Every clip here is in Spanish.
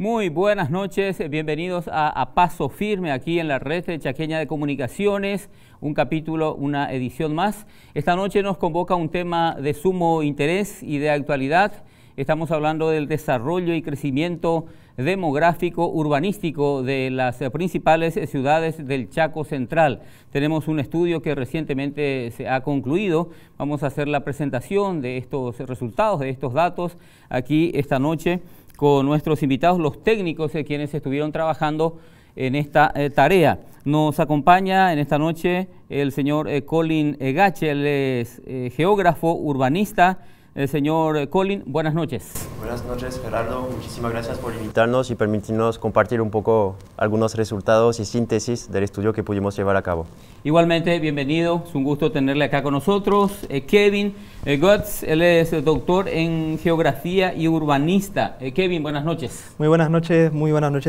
Muy buenas noches, bienvenidos a Paso Firme aquí en la Red Chaqueña de Comunicaciones, un capítulo, una edición más. Esta noche nos convoca un tema de sumo interés y de actualidad. Estamos hablando del desarrollo y crecimiento demográfico urbanístico de las principales ciudades del Chaco Central. Tenemos un estudio que recientemente se ha concluido. Vamos a hacer la presentación de estos resultados, de estos datos aquí esta noche con nuestros invitados, los técnicos quienes estuvieron trabajando en esta tarea. Nos acompaña en esta noche el señor Colin Egache, él es geógrafo urbanista. Señor Colin, buenas noches. Buenas noches, Gerardo. Muchísimas gracias por invitarnos y permitirnos compartir un poco algunos resultados y síntesis del estudio que pudimos llevar a cabo. Igualmente, bienvenido. Es un gusto tenerle acá con nosotros. Kevin Götz, él es doctor en geografía y urbanista. Kevin, buenas noches. Muy buenas noches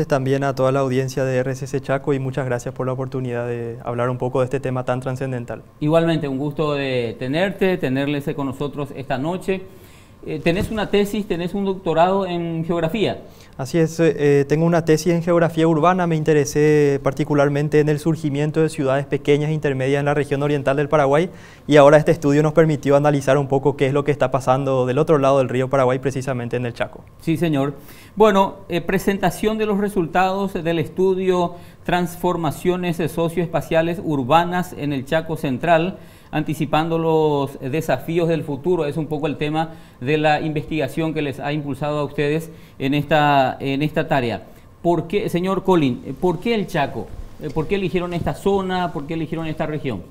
también a toda la audiencia de RCC Chaco y muchas gracias por la oportunidad de hablar un poco de este tema tan trascendental. Igualmente, un gusto de tenerles con nosotros esta noche. Tenés una tesis, tenés un doctorado en geografía. Así es, tengo una tesis en geografía urbana, me interesé particularmente en el surgimiento de ciudades pequeñas e intermedias en la región oriental del Paraguay y ahora este estudio nos permitió analizar un poco qué es lo que está pasando del otro lado del río Paraguay, precisamente en el Chaco. Sí, señor. Bueno, presentación de los resultados del estudio Transformaciones socioespaciales urbanas en el Chaco Central, anticipando los desafíos del futuro. Es un poco el tema de la investigación que les ha impulsado a ustedes en esta tarea. ¿Por qué, señor Colin, por qué el Chaco? ¿Por qué eligieron esta zona? ¿Por qué eligieron esta región?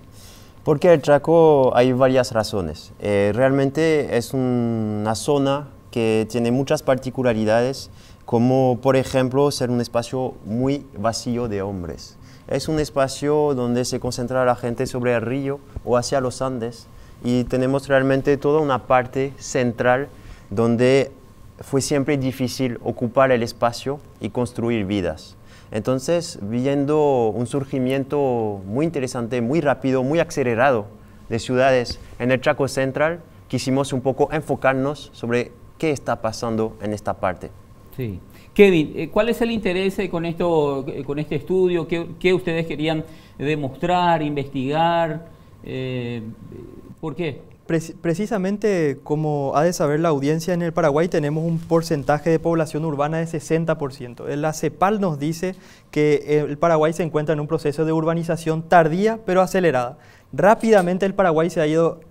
Porque el Chaco hay varias razones. Realmente es una zona que tiene muchas particularidades, como por ejemplo ser un espacio muy vacío de hombres. Es un espacio donde se concentra la gente sobre el río o hacia los Andes y tenemos realmente toda una parte central donde fue siempre difícil ocupar el espacio y construir vidas. Entonces, viendo un surgimiento muy interesante, muy rápido, muy acelerado de ciudades en el Chaco Central, quisimos un poco enfocarnos sobre qué está pasando en esta parte. Sí. Kevin, ¿cuál es el interés con este estudio? ¿Qué ustedes querían demostrar, investigar? ¿Por qué? Precisamente, como ha de saber la audiencia, en el Paraguay tenemos un porcentaje de población urbana de 60%. La CEPAL nos dice que el Paraguay se encuentra en un proceso de urbanización tardía pero acelerada. Rápidamente el Paraguay se ha ido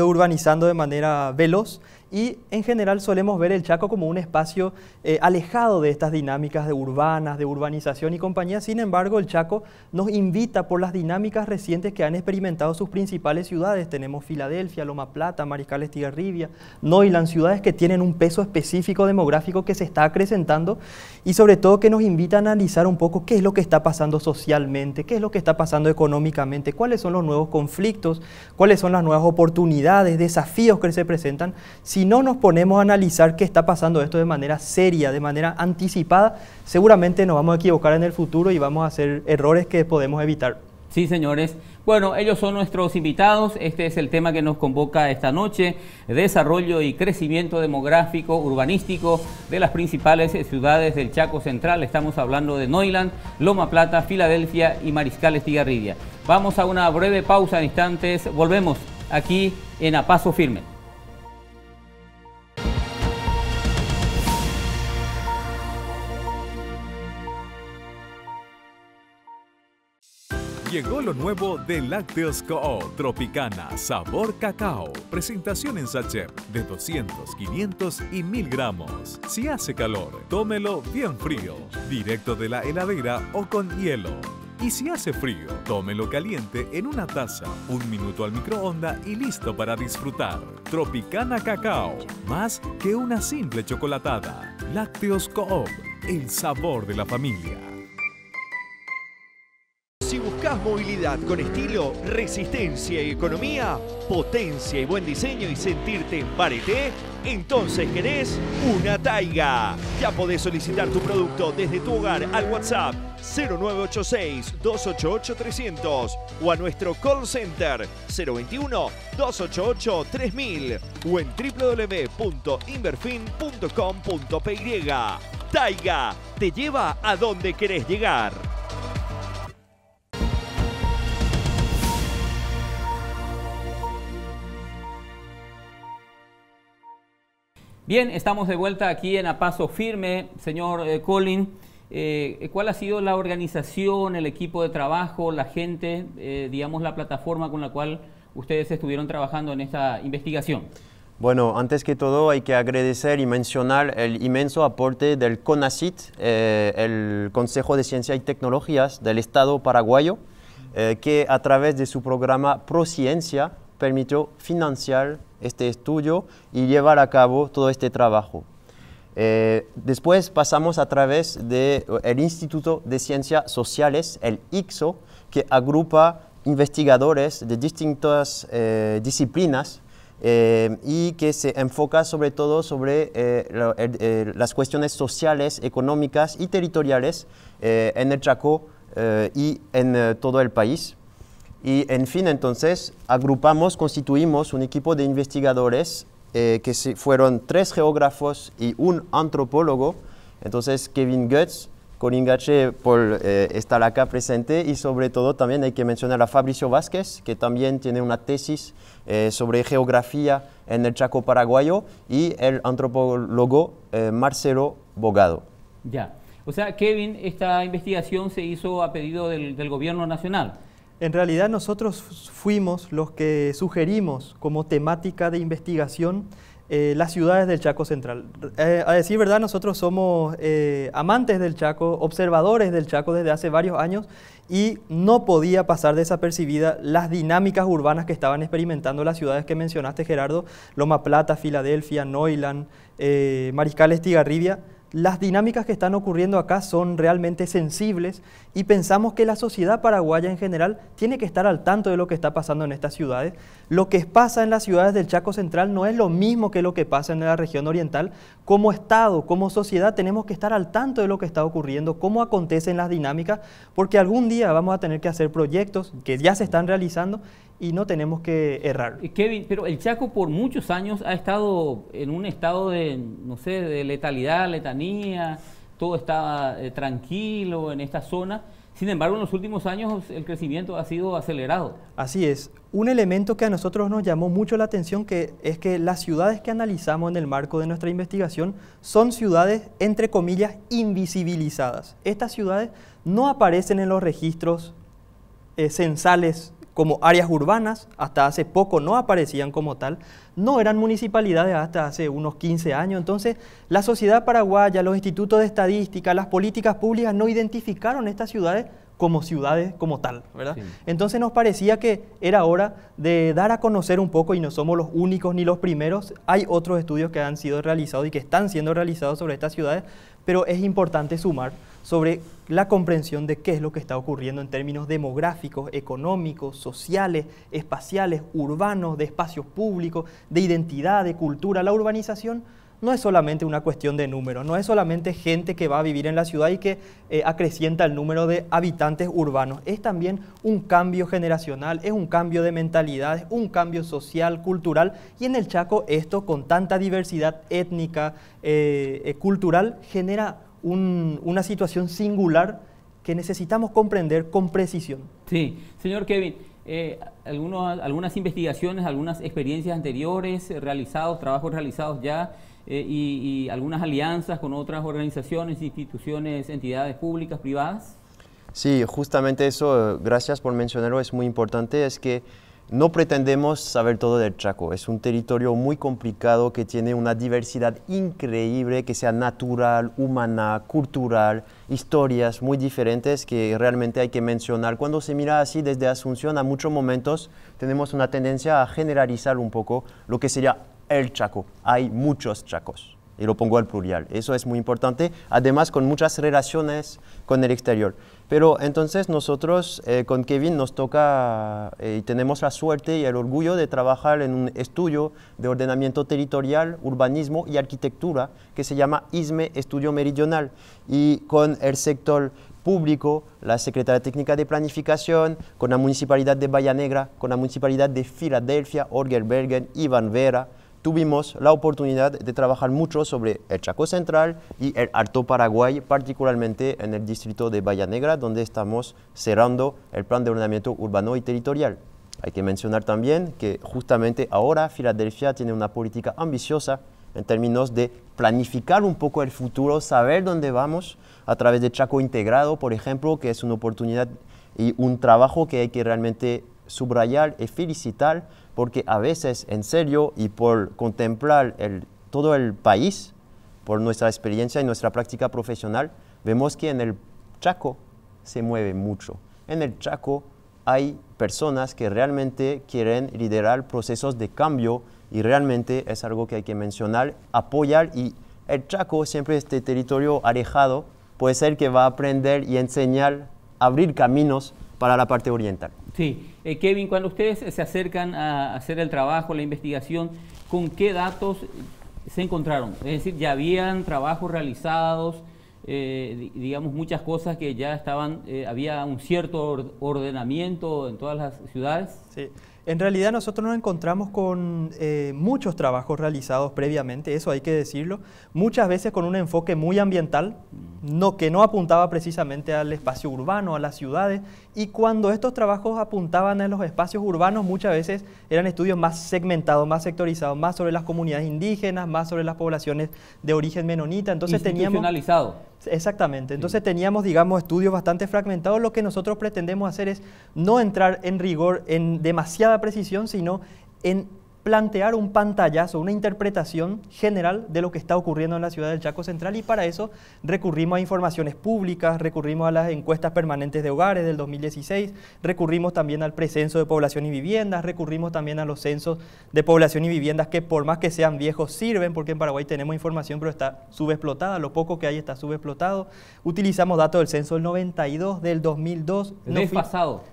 urbanizando de manera veloz y en general solemos ver el Chaco como un espacio alejado de estas dinámicas de urbanas, de urbanización y compañía. Sin embargo, el Chaco nos invita por las dinámicas recientes que han experimentado sus principales ciudades. Tenemos Filadelfia, Loma Plata, Mariscal Estigarribia, Neuland, ciudades que tienen un peso específico demográfico que se está acrecentando y sobre todo que nos invita a analizar un poco qué es lo que está pasando socialmente, qué es lo que está pasando económicamente, cuáles son los nuevos conflictos, cuáles son las nuevas oportunidades, desafíos que se presentan. Si no nos ponemos a analizar qué está pasando esto de manera seria, de manera anticipada, seguramente nos vamos a equivocar en el futuro y vamos a hacer errores que podemos evitar. Sí, señores. Bueno, ellos son nuestros invitados. Este es el tema que nos convoca esta noche: desarrollo y crecimiento demográfico urbanístico de las principales ciudades del Chaco Central. Estamos hablando de Neuland, Loma Plata, Filadelfia y Mariscal Estigarribia. Vamos a una breve pausa en instantes. Volvemos aquí en A Paso Firme. Llegó lo nuevo de Lácteos Co-op, Tropicana, sabor cacao. Presentación en sachet de 200, 500 y 1000 gramos. Si hace calor, tómelo bien frío, directo de la heladera o con hielo. Y si hace frío, tómelo caliente en una taza, 1 minuto al microondas y listo para disfrutar. Tropicana Cacao, más que una simple chocolatada. Lácteos Co-op, el sabor de la familia. Si buscas movilidad con estilo, resistencia y economía, potencia y buen diseño y sentirte en Pareté, entonces querés una Taiga. Ya podés solicitar tu producto desde tu hogar al WhatsApp 0986-288-300 o a nuestro call center 021-288-3000 o en www.inverfin.com.py. Taiga te lleva a donde querés llegar. Bien, estamos de vuelta aquí en A Paso Firme. Señor Colin, ¿cuál ha sido la organización, el equipo de trabajo, la gente, digamos la plataforma con la cual ustedes estuvieron trabajando en esta investigación? Bueno, antes que todo hay que agradecer y mencionar el inmenso aporte del CONACYT, el Consejo de Ciencia y Tecnologías del Estado paraguayo, que a través de su programa Prociencia permitió financiar este estudio y llevar a cabo todo este trabajo. Después pasamos a través del Instituto de Ciencias Sociales, el ICSO, que agrupa investigadores de distintas disciplinas y que se enfoca sobre todo sobre las cuestiones sociales, económicas y territoriales en el Chaco y en todo el país. Y en fin, entonces, constituimos un equipo de investigadores que fueron 3 geógrafos y un antropólogo. Entonces, Kevin Goetz, Colin Gache por estar acá presente, y sobre todo también hay que mencionar a Fabricio Vázquez, que también tiene una tesis sobre geografía en el Chaco paraguayo, y el antropólogo Marcelo Bogado. Ya, o sea, Kevin, esta investigación se hizo a pedido del gobierno nacional. En realidad nosotros fuimos los que sugerimos como temática de investigación las ciudades del Chaco Central. A decir verdad, nosotros somos amantes del Chaco, observadores del Chaco desde hace varios años, y no podía pasar desapercibida las dinámicas urbanas que estaban experimentando las ciudades que mencionaste, Gerardo: Loma Plata, Filadelfia, Neuland, Mariscal Estigarribia. Las dinámicas que están ocurriendo acá son realmente sensibles y pensamos que la sociedad paraguaya en general tiene que estar al tanto de lo que está pasando en estas ciudades. Lo que pasa en las ciudades del Chaco Central no es lo mismo que lo que pasa en la región oriental. Como Estado, como sociedad, tenemos que estar al tanto de lo que está ocurriendo, cómo acontecen las dinámicas, porque algún día vamos a tener que hacer proyectos que ya se están realizando y no tenemos que errar. Kevin, pero el Chaco por muchos años ha estado en un estado de, no sé, de letanía, todo estaba tranquilo en esta zona. Sin embargo, en los últimos años el crecimiento ha sido acelerado. Así es. Un elemento que a nosotros nos llamó mucho la atención es que las ciudades que analizamos en el marco de nuestra investigación son ciudades, entre comillas, invisibilizadas. Estas ciudades no aparecen en los registros censales como áreas urbanas, hasta hace poco no aparecían como tal, no eran municipalidades hasta hace unos 15 años. Entonces, la sociedad paraguaya, los institutos de estadística, las políticas públicas no identificaron estas ciudades como tal, ¿verdad? Sí. Entonces nos parecía que era hora de dar a conocer un poco, y no somos los únicos ni los primeros. Hay otros estudios que han sido realizados y que están siendo realizados sobre estas ciudades, pero es importante sumar sobre la comprensión de qué es lo que está ocurriendo en términos demográficos, económicos, sociales, espaciales, urbanos, de espacios públicos, de identidad, de cultura. La urbanización no es solamente una cuestión de números, no es solamente gente que va a vivir en la ciudad y que acrecienta el número de habitantes urbanos. Es también un cambio generacional, es un cambio de mentalidades, un cambio social, cultural, y en el Chaco esto, con tanta diversidad étnica, cultural, genera una situación singular que necesitamos comprender con precisión. Sí, señor Kevin, algunas investigaciones, algunas experiencias anteriores trabajos realizados ya, y algunas alianzas con otras organizaciones, instituciones, entidades públicas, privadas. Sí, justamente eso, gracias por mencionarlo, es muy importante, es que no pretendemos saber todo del Chaco. Es un territorio muy complicado que tiene una diversidad increíble, que sea natural, humana, cultural, historias muy diferentes que realmente hay que mencionar. Cuando se mira así desde Asunción, a muchos momentos tenemos una tendencia a generalizar un poco lo que sería el Chaco. Hay muchos Chacos, y lo pongo al plural. Eso es muy importante, además con muchas relaciones con el exterior. Pero entonces nosotros con Kevin nos toca y tenemos la suerte y el orgullo de trabajar en un estudio de ordenamiento territorial, urbanismo y arquitectura que se llama ISME Estudio Meridional, y con el sector público, la Secretaría Técnica de Planificación, con la Municipalidad de Bahía Negra, con la Municipalidad de Filadelfia, Orgelbergen, Iván Vera, tuvimos la oportunidad de trabajar mucho sobre el Chaco Central y el Alto Paraguay, particularmente en el distrito de Bahía Negra, donde estamos cerrando el plan de ordenamiento urbano y territorial. Hay que mencionar también que justamente ahora Filadelfia tiene una política ambiciosa en términos de planificar un poco el futuro, saber dónde vamos a través de Chaco Integrado, por ejemplo, que es una oportunidad y un trabajo que hay que realmente subrayar y felicitar, porque a veces, en serio, y por contemplar todo el país, por nuestra experiencia y nuestra práctica profesional, vemos que en el Chaco se mueve mucho. En el Chaco hay personas que realmente quieren liderar procesos de cambio y realmente es algo que hay que mencionar, apoyar, y el Chaco, siempre este territorio alejado, puede ser que va a aprender y enseñar, abrir caminos para la parte oriental. Sí, Kevin, cuando ustedes se acercan a hacer el trabajo, la investigación, ¿con qué datos se encontraron? Es decir, ¿ya habían trabajos realizados, digamos, muchas cosas que ya estaban, había un cierto ordenamiento en todas las ciudades? Sí. En realidad nosotros nos encontramos con muchos trabajos realizados previamente, eso hay que decirlo, muchas veces con un enfoque muy ambiental, que no apuntaba precisamente al espacio urbano, a las ciudades, y cuando estos trabajos apuntaban a los espacios urbanos, muchas veces eran estudios más segmentados, más sectorizados, más sobre las comunidades indígenas, más sobre las poblaciones de origen menonita. Entonces institucionalizado. Exactamente, entonces teníamos, digamos, estudios bastante fragmentados. Lo que nosotros pretendemos hacer es no entrar en rigor, en demasiada precisión, sino en plantear un pantallazo, una interpretación general de lo que está ocurriendo en la ciudad del Chaco Central, y para eso recurrimos a informaciones públicas, recurrimos a las encuestas permanentes de hogares del 2016, recurrimos también al precenso de población y viviendas, recurrimos también a los censos de población y viviendas que por más que sean viejos sirven, porque en Paraguay tenemos información pero está subexplotada, lo poco que hay está subexplotado. Utilizamos datos del censo del 92, del 2002.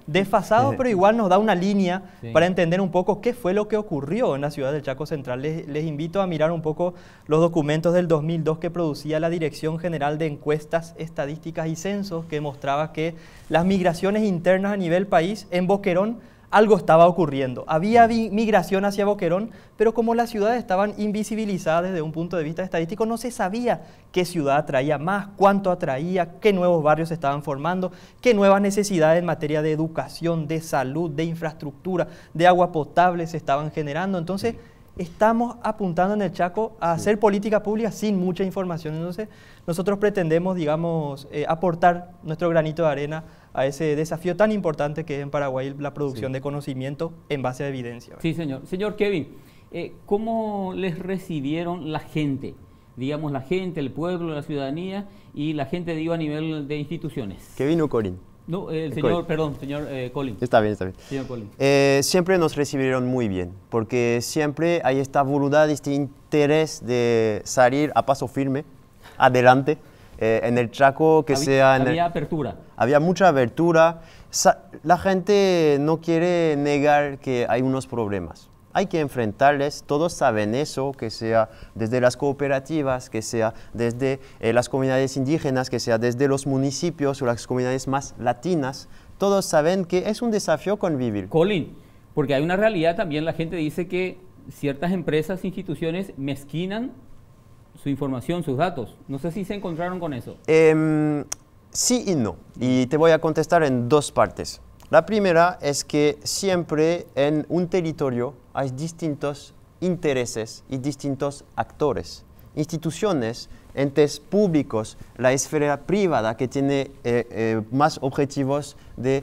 Desfasado, pero igual nos da una línea para entender un poco qué fue lo que ocurrió en la ciudad del Chaco Central. Les invito a mirar un poco los documentos del 2002 que producía la Dirección General de Encuestas, Estadísticas y Censos, que mostraba que las migraciones internas a nivel país, en Boquerón algo estaba ocurriendo. Había migración hacia Boquerón, pero como las ciudades estaban invisibilizadas desde un punto de vista estadístico, no se sabía qué ciudad atraía más, cuánto atraía, qué nuevos barrios se estaban formando, qué nuevas necesidades en materia de educación, de salud, de infraestructura, de agua potable se estaban generando. Entonces, estamos apuntando en el Chaco a hacer política pública sin mucha información. Entonces, nosotros pretendemos, digamos, aportar nuestro granito de arena a ese desafío tan importante que es en Paraguay la producción de conocimiento en base a evidencia. Sí, señor. Señor Kevin, ¿cómo les recibieron la gente? Digamos, la gente, el pueblo, la ciudadanía y la gente, digo, a nivel de instituciones. ¿Kevin o Colin? No, el señor, Colin. Perdón, señor Colin. Está bien, está bien. Señor Colin. Siempre nos recibieron muy bien, porque siempre hay esta voluntad, este interés de salir a paso firme, adelante, en el Chaco, que había apertura. Había mucha apertura. La gente no quiere negar que hay unos problemas. Hay que enfrentarles, todos saben eso, que sea desde las cooperativas, que sea desde las comunidades indígenas, que sea desde los municipios o las comunidades más latinas. Todos saben que es un desafío convivir. Colin, porque hay una realidad también, la gente dice que ciertas empresas, instituciones mezquinan su información, sus datos. No sé si se encontraron con eso. Sí y no. Y te voy a contestar en dos partes. La primera es que siempre en un territorio hay distintos intereses y distintos actores. Instituciones, entes públicos, la esfera privada que tiene más objetivos de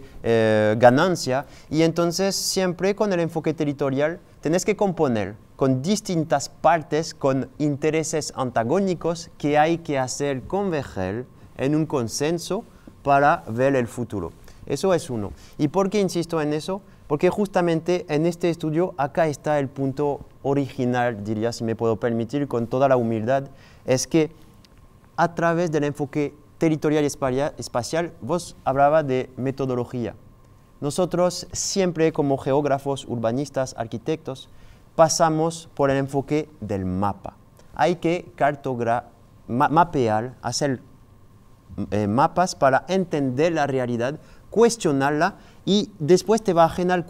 ganancia, y entonces siempre con el enfoque territorial tenés que componer con distintas partes, con intereses antagónicos que hay que hacer converger en un consenso para ver el futuro. Eso es uno. ¿Y por qué insisto en eso? Porque justamente en este estudio acá está el punto original, diría, si me puedo permitir, con toda la humildad, es que a través del enfoque territorial y espacial, vos hablaba de metodología. Nosotros siempre como geógrafos, urbanistas, arquitectos, pasamos por el enfoque del mapa. Hay que mapear, hacer mapas para entender la realidad cuestionarla y después te va a generar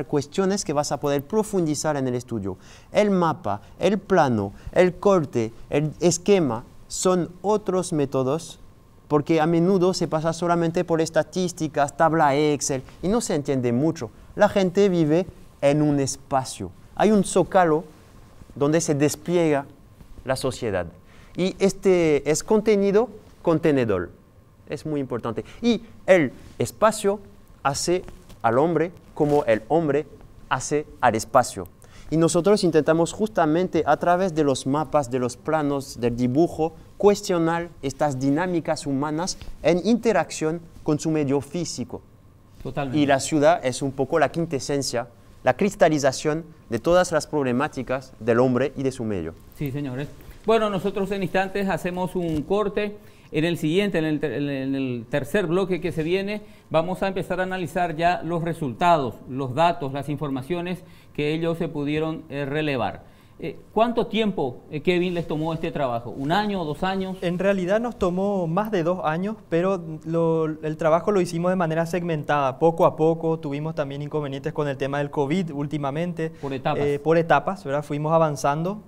cuestiones que vas a poder profundizar en el estudio. El mapa, el plano, el corte, el esquema son otros métodos porque a menudo se pasa solamente por estadísticas, tabla Excel y no se entiende mucho. La gente vive en un espacio. Hay un zócalo donde se despliega la sociedad. Y este es contenido, contenedor. Es muy importante. Y el espacio hace al hombre como el hombre hace al espacio. Y nosotros intentamos justamente a través de los mapas, de los planos, del dibujo, cuestionar estas dinámicas humanas en interacción con su medio físico. Totalmente. Y la ciudad es un poco la quintesencia, la cristalización de todas las problemáticas del hombre y de su medio. Sí, señores. Bueno, nosotros en instantes hacemos un corte. En el siguiente, en el tercer bloque que se viene, vamos a empezar a analizar ya los resultados, los datos, las informaciones que ellos se pudieron relevar. ¿Cuánto tiempo, Kevin, les tomó este trabajo? ¿Un año, 2 años? En realidad nos tomó más de 2 años, pero el trabajo lo hicimos de manera segmentada, poco a poco. Tuvimos también inconvenientes con el tema del COVID últimamente. Por etapas. Por etapas, ¿verdad? Fuimos avanzando.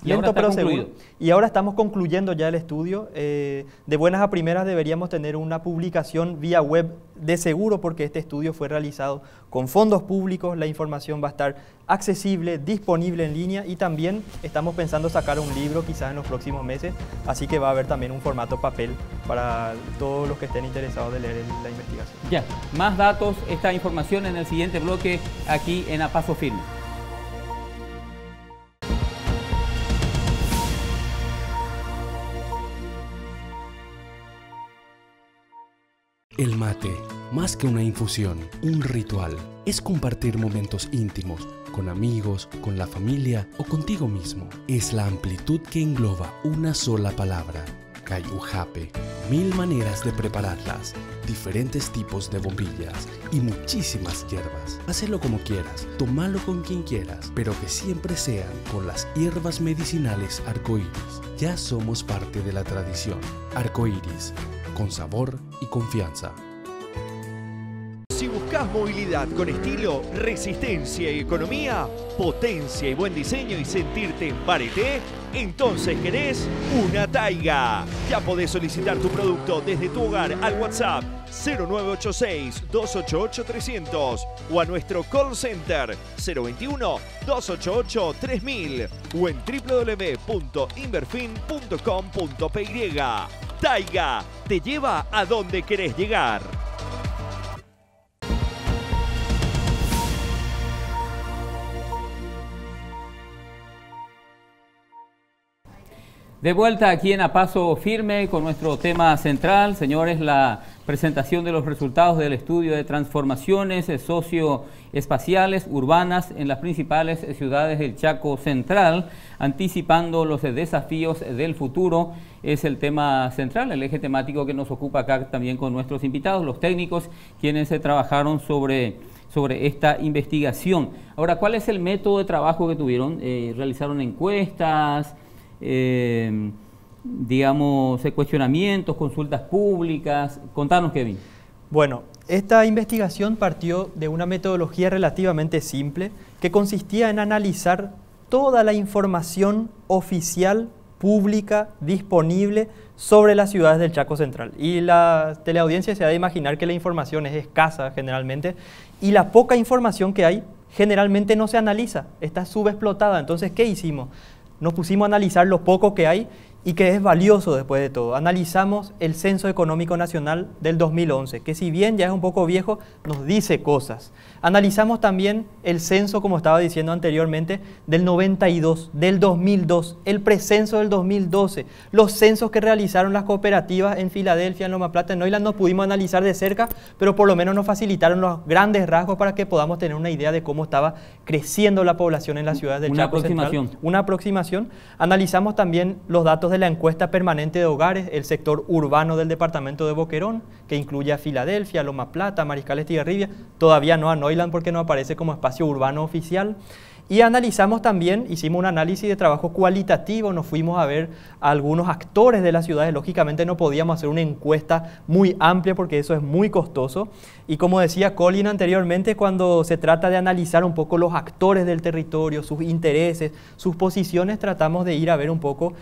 Y ahora está concluido. Y ahora estamos concluyendo ya el estudio. De buenas a primeras deberíamos tener una publicación vía web de seguro porque este estudio fue realizado con fondos públicos. La información va a estar accesible, disponible en línea y también estamos pensando sacar un libro quizás en los próximos meses. Así que va a haber también un formato papel para todos los que estén interesados de leer la investigación. Ya, más datos, esta información en el siguiente bloque aquí en A Paso Firme. El mate, más que una infusión, un ritual, es compartir momentos íntimos, con amigos, con la familia o contigo mismo. Es la amplitud que engloba una sola palabra, cayujape. 1000 maneras de prepararlas, diferentes tipos de bombillas y muchísimas hierbas. Hacelo como quieras, tómalo con quien quieras, pero que siempre sean con las hierbas medicinales Arcoíris. Ya somos parte de la tradición. Arcoíris, con sabor y confianza. Si buscas movilidad con estilo, resistencia y economía, potencia y buen diseño y sentirte en Pareté, entonces querés una Taiga. Ya podés solicitar tu producto desde tu hogar al WhatsApp 0986-288-300 o a nuestro call center 021-288-3000 o en www.inverfin.com.py. Taiga te lleva a donde querés llegar. De vuelta aquí en A Paso Firme con nuestro tema central, señores, la presentación de los resultados del estudio de transformaciones socioespaciales urbanas en las principales ciudades del Chaco Central, anticipando los desafíos del futuro. Es el tema central, el eje temático que nos ocupa acá también con nuestros invitados, los técnicos, quienes trabajaron sobre esta investigación. Ahora, ¿cuál es el método de trabajo que tuvieron? ¿Realizaron encuestas? Digamos, cuestionamientos, consultas públicas? Contanos, Kevin. Bueno, esta investigación partió de una metodología relativamente simple que consistía en analizar toda la información oficial, pública, disponible sobre las ciudades del Chaco Central. Y la teleaudiencia se ha de imaginar que la información es escasa generalmente y la poca información que hay generalmente no se analiza, está subexplotada. Entonces, ¿qué hicimos? Nos pusimos a analizar lo poco que hay y que es valioso después de todo. Analizamos el Censo Económico Nacional del 2011, que si bien ya es un poco viejo, nos dice cosas. Analizamos también el censo, como estaba diciendo anteriormente, del 92, del 2002, el precenso del 2012, los censos que realizaron las cooperativas en Filadelfia, en Loma Plata, en Neuland, no pudimos analizar de cerca, pero por lo menos nos facilitaron los grandes rasgos para que podamos tener una idea de cómo estaba creciendo la población en las ciudades del Chaco Central. Una aproximación. Analizamos también los datos de la encuesta permanente de hogares, el sector urbano del departamento de Boquerón, que incluye a Filadelfia, Loma Plata, Mariscal Estigarribia, todavía no a Neuland porque no aparece como espacio urbano oficial. Y analizamos también, hicimos un análisis de trabajo cualitativo, nos fuimos a ver a algunos actores de las ciudades. Lógicamente no podíamos hacer una encuesta muy amplia porque eso es muy costoso. Y como decía Colin anteriormente, cuando se trata de analizar un poco los actores del territorio, sus intereses, sus posiciones, tratamos de ir a ver un poco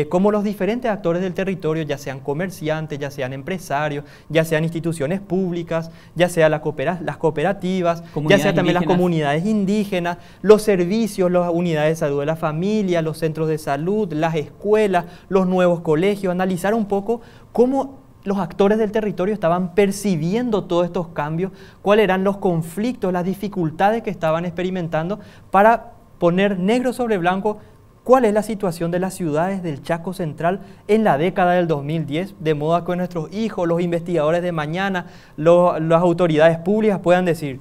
cómo los diferentes actores del territorio, ya sean comerciantes, ya sean empresarios, ya sean instituciones públicas, ya sean las cooperativas, ya sean también las comunidades indígenas, los servicios, las unidades de salud de la familia, los centros de salud, las escuelas, los nuevos colegios, analizar un poco cómo los actores del territorio estaban percibiendo todos estos cambios, cuáles eran los conflictos, las dificultades que estaban experimentando, para poner negro sobre blanco cuál es la situación de las ciudades del Chaco Central en la década del 2010, de modo que nuestros hijos, los investigadores de mañana, las autoridades públicas puedan decir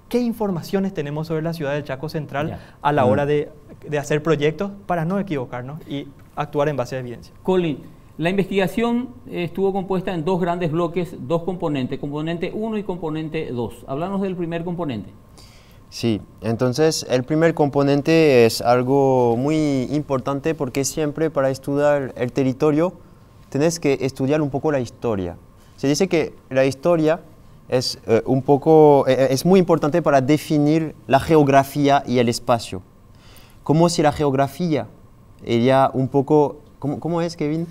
qué informaciones tenemos sobre la ciudad del Chaco Central a la hora de hacer proyectos para no equivocarnos y actuar en base a evidencia. Colin, la investigación estuvo compuesta en dos grandes bloques, dos componentes, componente 1 y componente 2. Háblanos del primer componente. Sí, entonces el primer componente es algo muy importante porque siempre para estudiar el territorio tenés que estudiar un poco la historia. Se dice que la historia es es muy importante para definir la geografía y el espacio. Como si la geografía era un poco... ¿Cómo es, Kevin?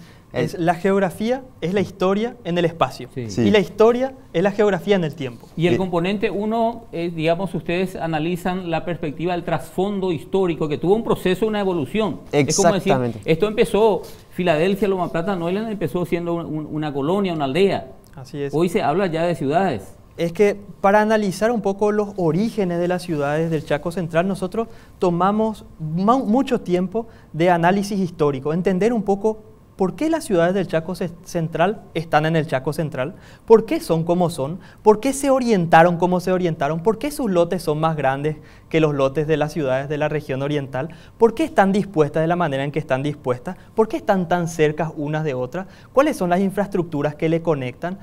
La geografía es la historia en el espacio, sí. Y la historia es la geografía en el tiempo. Y el componente 1, digamos, ustedes analizan la perspectiva del trasfondo histórico, que tuvo un proceso, una evolución. Exactamente. Es como decir, esto empezó, Filadelfia, Loma Plata, Neuland empezó siendo una colonia, una aldea. Así es. Hoy se habla ya de ciudades. Es que para analizar un poco los orígenes de las ciudades del Chaco Central, nosotros tomamos mucho tiempo de análisis histórico, entender un poco por qué las ciudades del Chaco Central están en el Chaco Central, por qué son como son, por qué se orientaron como se orientaron, por qué sus lotes son más grandes que los lotes de las ciudades de la región oriental, por qué están dispuestas de la manera en que están dispuestas, por qué están tan cerca unas de otras, cuáles son las infraestructuras que le conectan,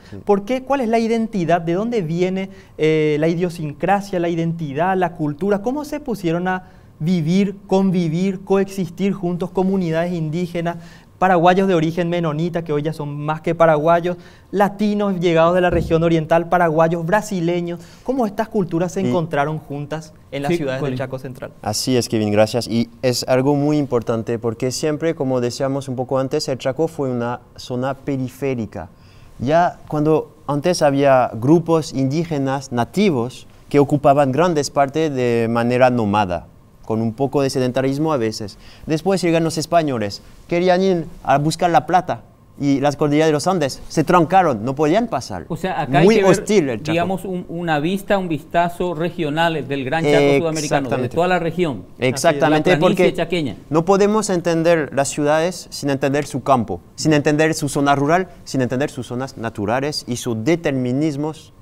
cuál es la identidad, de dónde viene la idiosincrasia, la identidad, la cultura, cómo se pusieron a vivir, convivir, coexistir juntos comunidades indígenas, paraguayos de origen menonita, que hoy ya son más que paraguayos, latinos llegados de la región oriental, paraguayos, brasileños, cómo estas culturas se encontraron juntas en las ciudades del Chaco Central. Así es, Kevin, gracias. Y es algo muy importante porque siempre, como decíamos un poco antes, el Chaco fue una zona periférica. Ya cuando antes había grupos indígenas nativos que ocupaban grandes partes de manera nómada, con un poco de sedentarismo a veces. Después llegan los españoles, querían ir a buscar la plata y las cordilleras de los Andes se trancaron, no podían pasar. O sea, acá muy hay que hostil ver, el Chaco. digamos, un vistazo regional del Gran Chaco sudamericano, de toda la región. Exactamente, porque chaqueña. No podemos entender las ciudades sin entender su campo, sin entender su zona rural, sin entender sus zonas naturales y sus determinismos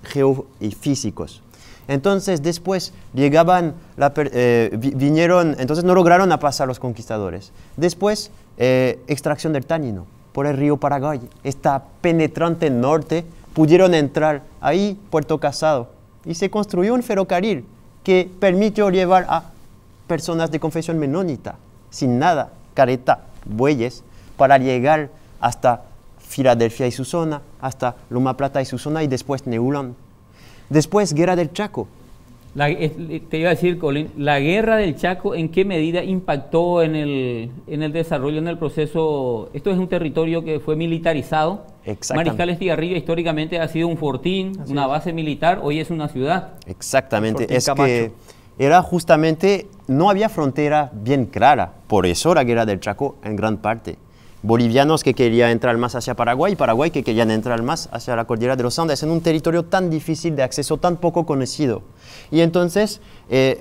geofísicos. Entonces después vinieron, entonces no lograron pasar los conquistadores. Después extracción del tanino por el río Paraguay, esta penetrante norte, pudieron entrar ahí Puerto Casado y se construyó un ferrocarril que permitió llevar a personas de confesión menonita, sin nada, careta, bueyes, para llegar hasta Filadelfia y su zona, hasta Loma Plata y su zona y después Neuland. Después, Guerra del Chaco. Te iba a decir, Colin, ¿la Guerra del Chaco en qué medida impactó en el desarrollo, en el proceso? Esto es un territorio que fue militarizado. Mariscal Estigarribia históricamente ha sido un fortín, una base militar, hoy es una ciudad. Exactamente, es que era justamente, no había frontera bien clara, por eso la Guerra del Chaco en gran parte. Bolivianos que querían entrar más hacia Paraguay y Paraguay que querían entrar más hacia la cordillera de los Andes en un territorio tan difícil de acceso, tan poco conocido. Y entonces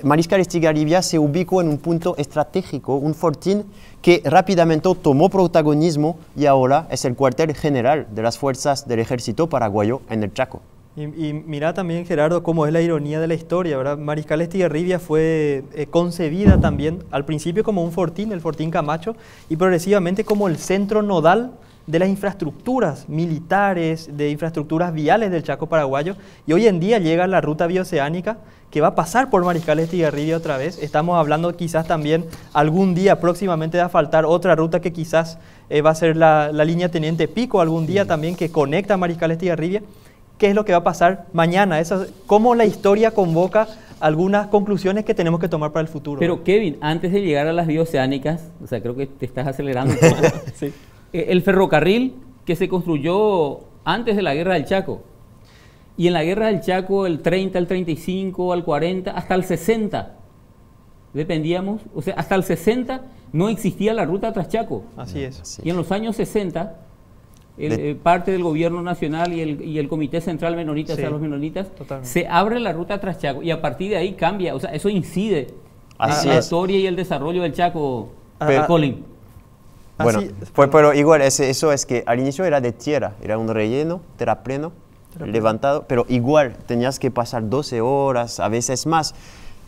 Mariscal Estigarribia se ubicó en un punto estratégico, un fortín que rápidamente tomó protagonismo y ahora es el cuartel general de las fuerzas del ejército paraguayo en el Chaco. Y mira también, Gerardo, cómo es la ironía de la historia, ¿verdad? Mariscal Estigarribia fue concebida también al principio como un fortín, el Fortín Camacho, y progresivamente como el centro nodal de las infraestructuras militares, de infraestructuras viales del Chaco paraguayo, y hoy en día llega la ruta bioceánica que va a pasar por Mariscal Estigarribia otra vez. Estamos hablando quizás también algún día próximamente de asfaltar otra ruta que quizás va a ser la línea Teniente Pico, algún día también que conecta Mariscal Estigarribia. ¿Qué es lo que va a pasar mañana? Cómo la historia convoca algunas conclusiones que tenemos que tomar para el futuro. Pero Kevin, antes de llegar a las bioceánicas, o sea, creo que te estás acelerando un poco. Sí. El ferrocarril que se construyó antes de la Guerra del Chaco, y en la Guerra del Chaco el 30, el 35, al 40, hasta el 60, dependíamos, o sea, hasta el 60 no existía la ruta Traschaco. Así es. Y en los años 60, parte del gobierno nacional y el Comité Central Menonita, Sí, o sea, los menonitas, totalmente. se abre la ruta Traschaco y a partir de ahí cambia, o sea, eso incide Así en la es. historia y el desarrollo del Chaco, Pero- Colin. Bueno, Así- pero igual, eso es que al inicio era de tierra, era un relleno, terrapleno, levantado, pero igual tenías que pasar 12 horas, a veces más.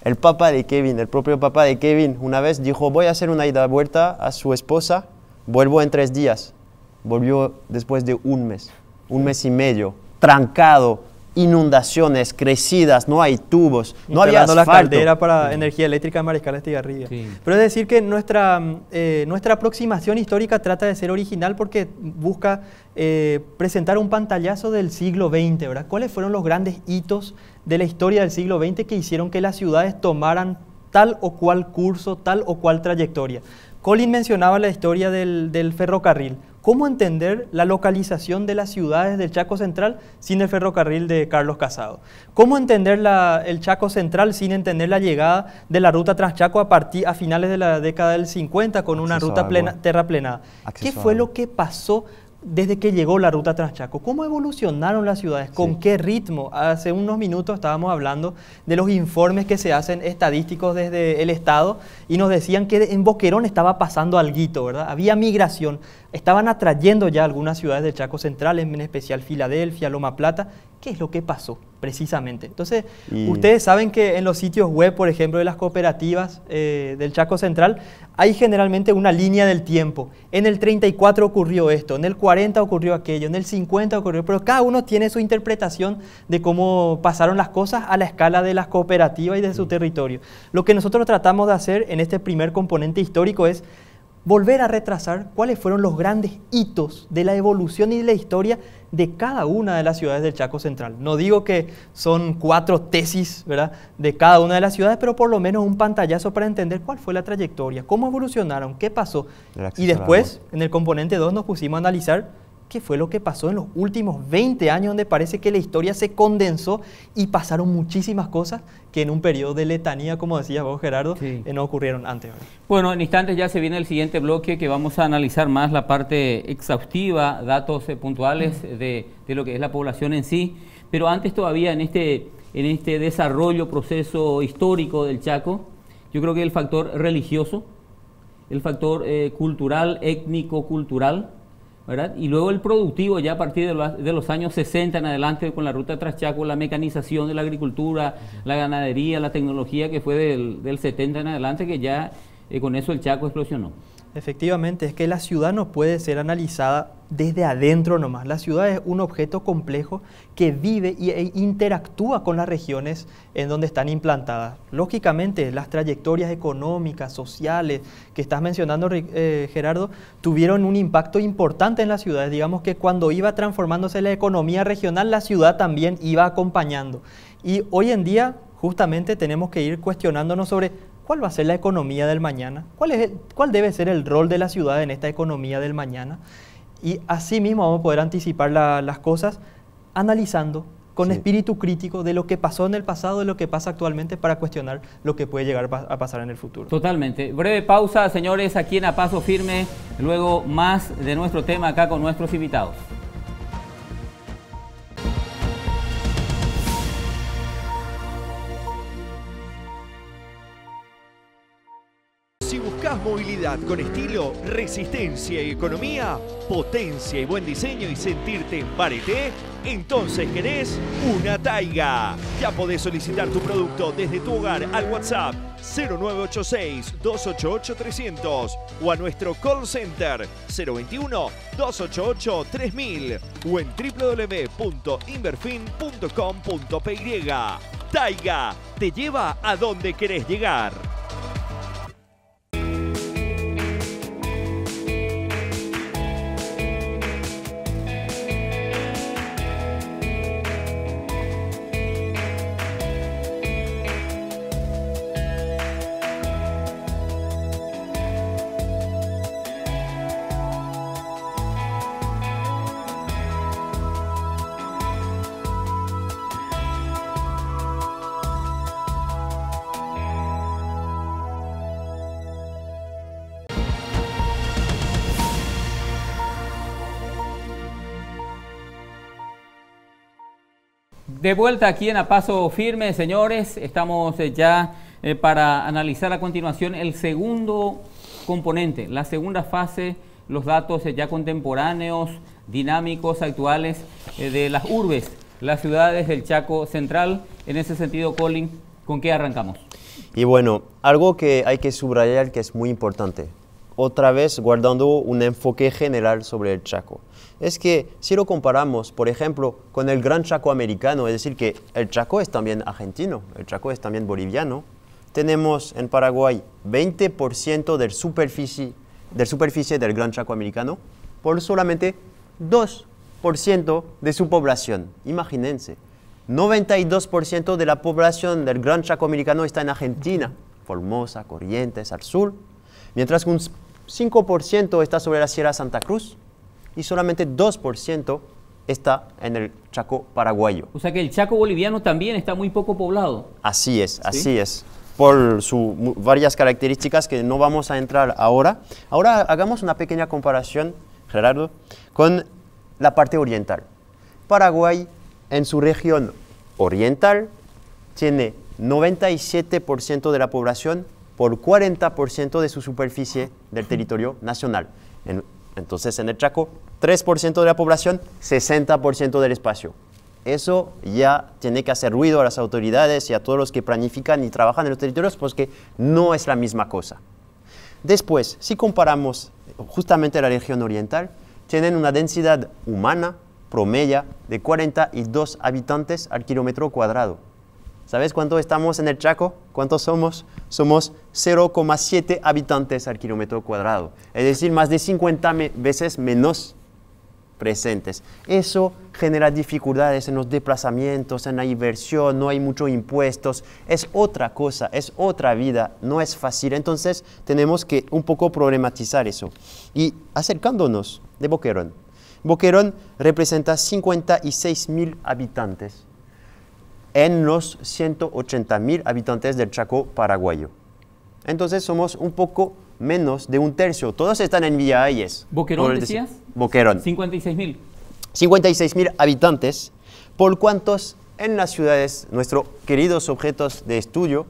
El papá de Kevin, el propio papá de Kevin, una vez dijo, voy a hacer una ida vuelta a su esposa, vuelvo en 3 días. Volvió después de un mes y medio, trancado, inundaciones crecidas, no hay tubos, no había instalando la asfalto. caldera para energía eléctrica de Mariscal Estigarribia. Sí. Pero es decir que nuestra aproximación histórica trata de ser original porque busca presentar un pantallazo del siglo XX, ¿verdad? ¿Cuáles fueron los grandes hitos de la historia del siglo XX que hicieron que las ciudades tomaran tal o cual curso, tal o cual trayectoria? Colin mencionaba la historia del ferrocarril. ¿Cómo entender la localización de las ciudades del Chaco Central sin el ferrocarril de Carlos Casado? ¿Cómo entender el Chaco Central sin entender la llegada de la ruta Transchaco a finales de la década del 50 con una Acceso ruta a agua. terraplenada? Acceso ¿Qué a fue agua. lo que pasó desde que llegó la ruta Transchaco? ¿Cómo evolucionaron las ciudades? ¿Con qué ritmo? Hace unos minutos estábamos hablando de los informes que se hacen estadísticos desde el Estado y nos decían que en Boquerón estaba pasando alguito, ¿verdad? Había migración, estaban atrayendo ya algunas ciudades del Chaco Central, en especial Filadelfia, Loma Plata. ¿Qué es lo que pasó precisamente? Entonces, ustedes saben que en los sitios web, por ejemplo, de las cooperativas del Chaco Central, hay generalmente una línea del tiempo. En el 34 ocurrió esto, en el 40 ocurrió aquello, en el 50 ocurrió, pero cada uno tiene su interpretación de cómo pasaron las cosas a la escala de las cooperativas y de su territorio. Lo que nosotros tratamos de hacer en este primer componente histórico es volver a retrasar cuáles fueron los grandes hitos de la evolución y de la historia de cada una de las ciudades del Chaco Central. No digo que son 4 tesis, ¿verdad?, de cada una de las ciudades, pero por lo menos un pantallazo para entender cuál fue la trayectoria, cómo evolucionaron, qué pasó. El acceso Y al después, agua. en el componente 2, nos pusimos a analizar qué fue lo que pasó en los últimos 20 años, donde parece que la historia se condensó y pasaron muchísimas cosas que en un periodo de letanía, como decías vos, Gerardo, Sí. no ocurrieron antes, ¿verdad? Bueno, en instantes ya se viene el siguiente bloque que vamos a analizar más la parte exhaustiva, datos puntuales de lo que es la población en sí, pero antes todavía en este desarrollo, proceso histórico del Chaco, yo creo que el factor religioso, el factor cultural, étnico-cultural, ¿verdad? Y luego el productivo ya a partir de los años 60 en adelante con la ruta Traschaco, la mecanización de la agricultura, la ganadería, la tecnología que fue del 70 en adelante, que ya con eso el Chaco explosionó. Efectivamente, es que la ciudad no puede ser analizada desde adentro nomás. La ciudad es un objeto complejo que vive e interactúa con las regiones en donde están implantadas. Lógicamente, las trayectorias económicas, sociales que estás mencionando, Gerardo, tuvieron un impacto importante en las ciudades. Digamos que cuando iba transformándose la economía regional, la ciudad también iba acompañando. Y hoy en día, justamente, tenemos que ir cuestionándonos sobre ¿cuál va a ser la economía del mañana? ¿Cuál debe ser el rol de la ciudad en esta economía del mañana? Y así mismo vamos a poder anticipar las cosas analizando con espíritu crítico de lo que pasó en el pasado, de lo que pasa actualmente, para cuestionar lo que puede llegar a pasar en el futuro. Totalmente. Breve pausa, señores, aquí en A Paso Firme, luego más de nuestro tema acá con nuestros invitados. Si buscas Movilidad con estilo, resistencia y economía, potencia y buen diseño y sentirte en Pareté, entonces querés una Taiga. Ya podés solicitar tu producto desde tu hogar al WhatsApp 0986-288-300 o a nuestro call center 021-288-3000 o en www.inverfin.com.py. Taiga te lleva a donde querés llegar. De vuelta aquí en A Paso Firme, señores, estamos ya para analizar a continuación el segundo componente, la segunda fase, los datos ya contemporáneos, dinámicos, actuales de las urbes, las ciudades del Chaco Central. En ese sentido, Colin, ¿con qué arrancamos? Y bueno, algo que hay que subrayar que es muy importante, otra vez guardando un enfoque general sobre el Chaco. Es que si lo comparamos, por ejemplo, con el Gran Chaco americano, es decir, que el Chaco es también argentino, el Chaco es también boliviano, tenemos en Paraguay 20% de superficie del Gran Chaco americano por solamente 2% de su población. Imagínense, 92% de la población del Gran Chaco americano está en Argentina, Formosa, Corrientes, al sur, mientras que un 5% está sobre la Sierra Santa Cruz, y solamente 2% está en el Chaco paraguayo. O sea que el Chaco boliviano también está muy poco poblado. Así es, ¿Sí? así es. Por sus varias características que no vamos a entrar ahora. Ahora hagamos una pequeña comparación, Gerardo, con la parte oriental. Paraguay, en su región oriental, tiene 97% de la población por 40% de su superficie del territorio nacional. Entonces, en el Chaco, 3% de la población, 60% del espacio. Eso ya tiene que hacer ruido a las autoridades y a todos los que planifican y trabajan en los territorios, porque no es la misma cosa. Después, si comparamos justamente la región oriental, tienen una densidad humana promedio de 42 habitantes al kilómetro cuadrado. ¿Sabes cuánto estamos en el Chaco? ¿Cuántos somos? Somos 0,7 habitantes al kilómetro cuadrado. Es decir, más de 50 veces menos presentes. Eso genera dificultades en los desplazamientos, en la inversión, no hay muchos impuestos. Es otra cosa, es otra vida, no es fácil. Entonces, tenemos que un poco problematizar eso. Y acercándonos de Boquerón. Boquerón representa 56.000 habitantes en los 180.000 habitantes del Chaco paraguayo. Entonces somos un poco menos de un tercio. Todos están en Villa Ayes. ¿Boquerón decías? Boquerón. 56.000. 56.000 habitantes. ¿Por cuántos en las ciudades, nuestros queridos objetos de estudio,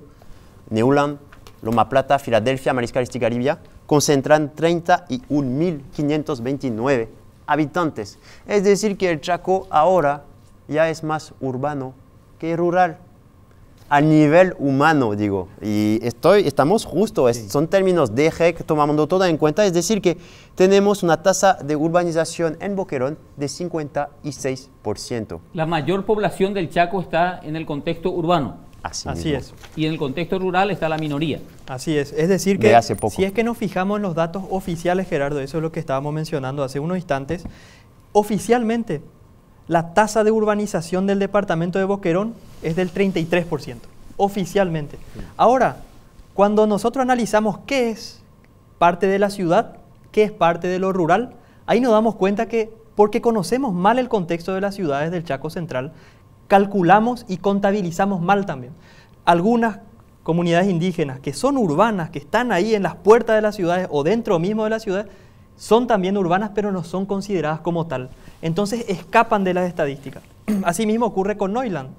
Neuland, Loma Plata, Filadelfia, Mariscal Estigarribia, concentran 31.529 habitantes? Es decir, que el Chaco ahora ya es más urbano que rural, a nivel humano, digo, y estamos justos, sí. Son términos de GEC, tomando todo en cuenta, es decir, que tenemos una tasa de urbanización en Boquerón de 56%. La mayor población del Chaco está en el contexto urbano. Así es. Y en el contexto rural está la minoría. Así es decir que si es que nos fijamos en los datos oficiales, Gerardo, eso es lo que estábamos mencionando hace unos instantes, oficialmente la tasa de urbanización del departamento de Boquerón es del 33%, oficialmente. Ahora, cuando nosotros analizamos qué es parte de la ciudad, qué es parte de lo rural, ahí nos damos cuenta que, porque conocemos mal el contexto de las ciudades del Chaco Central, calculamos y contabilizamos mal también. Algunas comunidades indígenas que son urbanas, que están ahí en las puertas de las ciudades o dentro mismo de la ciudad, son también urbanas, pero no son consideradas como tal. Entonces escapan de las estadísticas. Asimismo ocurre con Neuland.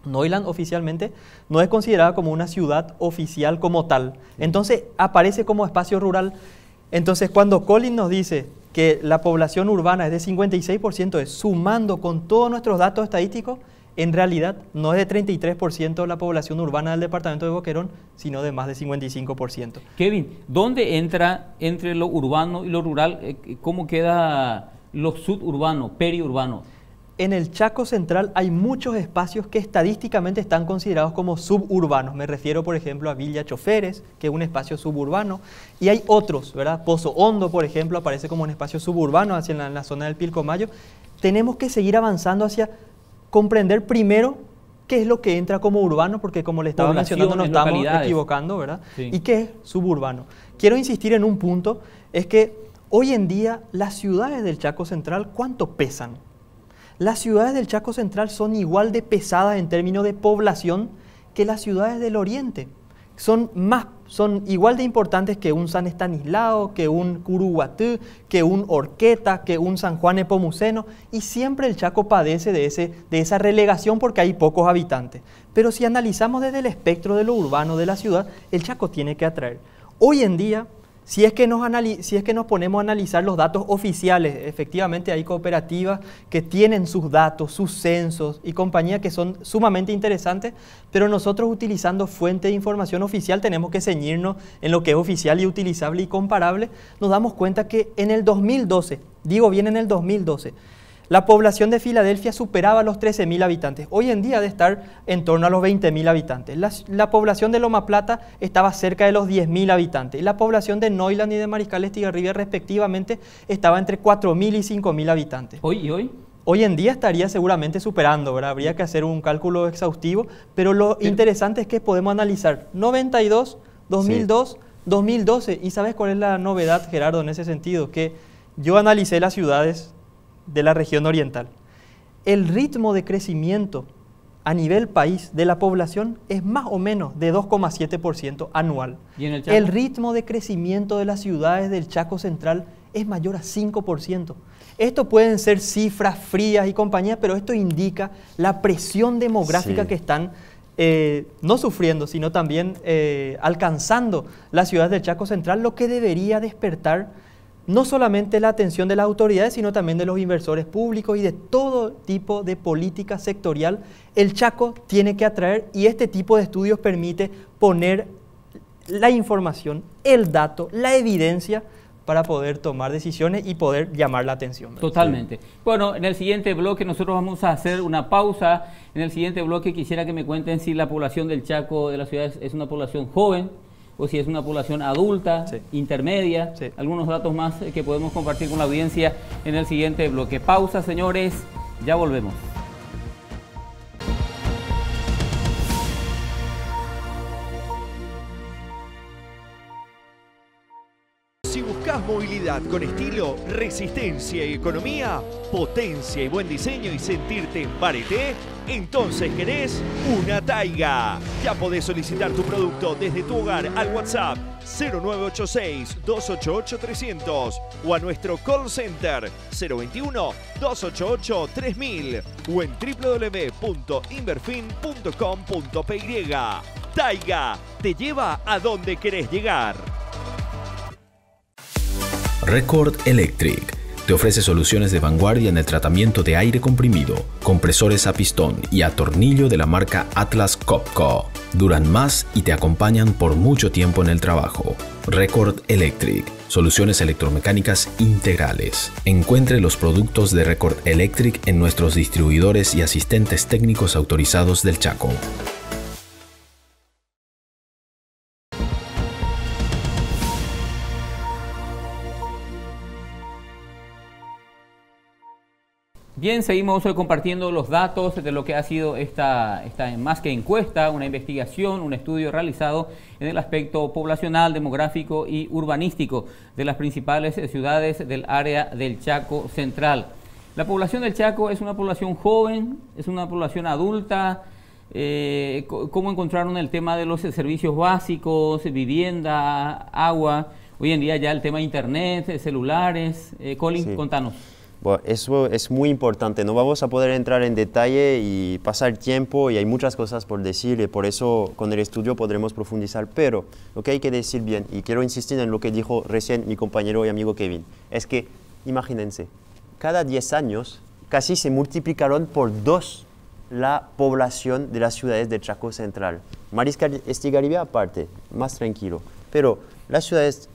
Neuland oficialmente no es considerada como una ciudad oficial como tal. Entonces aparece como espacio rural. Entonces cuando Collins nos dice que la población urbana es de 56%, es sumando con todos nuestros datos estadísticos, en realidad no es de 33% la población urbana del departamento de Boquerón, sino de más de 55%. Kevin, ¿dónde entra entre lo urbano y lo rural? ¿Cómo queda lo suburbano, periurbano? En el Chaco Central hay muchos espacios que estadísticamente están considerados como suburbanos. Me refiero, por ejemplo, a Villa Choferes, que es un espacio suburbano, y hay otros, ¿verdad? Pozo Hondo, por ejemplo, aparece como un espacio suburbano hacia la zona del Pilcomayo. Tenemos que seguir avanzando hacia comprender primero qué es lo que entra como urbano, porque como le estaba mencionando nos estamos equivocando, ¿verdad? Sí. ¿Y qué es suburbano? Quiero insistir en un punto, es que hoy en día las ciudades del Chaco Central, ¿cuánto pesan? Las ciudades del Chaco Central son igual de pesadas en términos de población que las ciudades del Oriente. Son igual de importantes que un San Estanislao, que un Curuguatú, que un Horqueta, que un San Juan Nepomuceno, y siempre el Chaco padece de esa relegación porque hay pocos habitantes. Pero si analizamos desde el espectro de lo urbano de la ciudad, el Chaco tiene que atraer. Hoy en día, si es que nos ponemos a analizar los datos oficiales, efectivamente hay cooperativas que tienen sus datos, sus censos y compañías que son sumamente interesantes, pero nosotros utilizando fuente de información oficial tenemos que ceñirnos en lo que es oficial y utilizable y comparable. Nos damos cuenta que en el 2012, digo bien en el 2012, la población de Filadelfia superaba los 13.000 habitantes. Hoy en día debe estar en torno a los 20.000 habitantes. La población de Loma Plata estaba cerca de los 10.000 habitantes. Y la población de Neuland y de Mariscal Estigarribia respectivamente estaba entre 4.000 y 5.000 habitantes. ¿Hoy? Hoy en día estaría seguramente superando, ¿verdad? Habría que hacer un cálculo exhaustivo, pero lo interesante es que podemos analizar 92, 2002, sí. 2012. ¿Y sabes cuál es la novedad, Gerardo, en ese sentido? Que yo analicé las ciudades de la región oriental. El ritmo de crecimiento a nivel país de la población es más o menos de 2,7% anual. ¿Y en el Chaco? El ritmo de crecimiento de las ciudades del Chaco Central es mayor a 5%. Esto pueden ser cifras frías y compañía, pero esto indica la presión demográfica que están no sufriendo, sino también alcanzando las ciudades del Chaco Central, lo que debería despertar no solamente la atención de las autoridades, sino también de los inversores públicos y de todo tipo de política sectorial. El Chaco tiene que atraer, y este tipo de estudios permite poner la información, el dato, la evidencia para poder tomar decisiones y poder llamar la atención, ¿verdad? Totalmente. Sí. Bueno, en el siguiente bloque nosotros vamos a hacer una pausa. En el siguiente bloque quisiera que me cuenten si la población del Chaco de las ciudades es una población joven, o si es una población adulta, intermedia, algunos datos más que podemos compartir con la audiencia en el siguiente bloque. Pausa, señores, ya volvemos. Si buscas movilidad con estilo, resistencia y economía, potencia y buen diseño y sentirte en Pareté, entonces querés una Taiga. Ya podés solicitar tu producto desde tu hogar al WhatsApp 0986-288-300 o a nuestro call center 021-288-3000 o en www.inverfin.com.py. Taiga te lleva a donde querés llegar. Record Electric te ofrece soluciones de vanguardia en el tratamiento de aire comprimido, compresores a pistón y a tornillo de la marca Atlas Copco. Duran más y te acompañan por mucho tiempo en el trabajo. Record Electric, soluciones electromecánicas integrales. Encuentre los productos de Record Electric en nuestros distribuidores y asistentes técnicos autorizados del Chaco. Bien, seguimos compartiendo los datos de lo que ha sido esta más que encuesta, una investigación, un estudio realizado en el aspecto poblacional, demográfico y urbanístico de las principales ciudades del área del Chaco Central. La población del Chaco es una población joven, es una población adulta. ¿Cómo encontraron el tema de los servicios básicos, vivienda, agua? Hoy en día ya el tema de internet, celulares. Colin, contanos. Bueno, eso es muy importante. No vamos a poder entrar en detalle y pasar tiempo y hay muchas cosas por decir y por eso con el estudio podremos profundizar. Pero lo que hay que decir bien, y quiero insistir en lo que dijo recién mi compañero y amigo Kevin, es que imagínense, cada 10 años casi se multiplicaron por 2 la población de las ciudades del Chaco Central. Mariscal Estigarribia aparte, más tranquilo. Pero las ciudades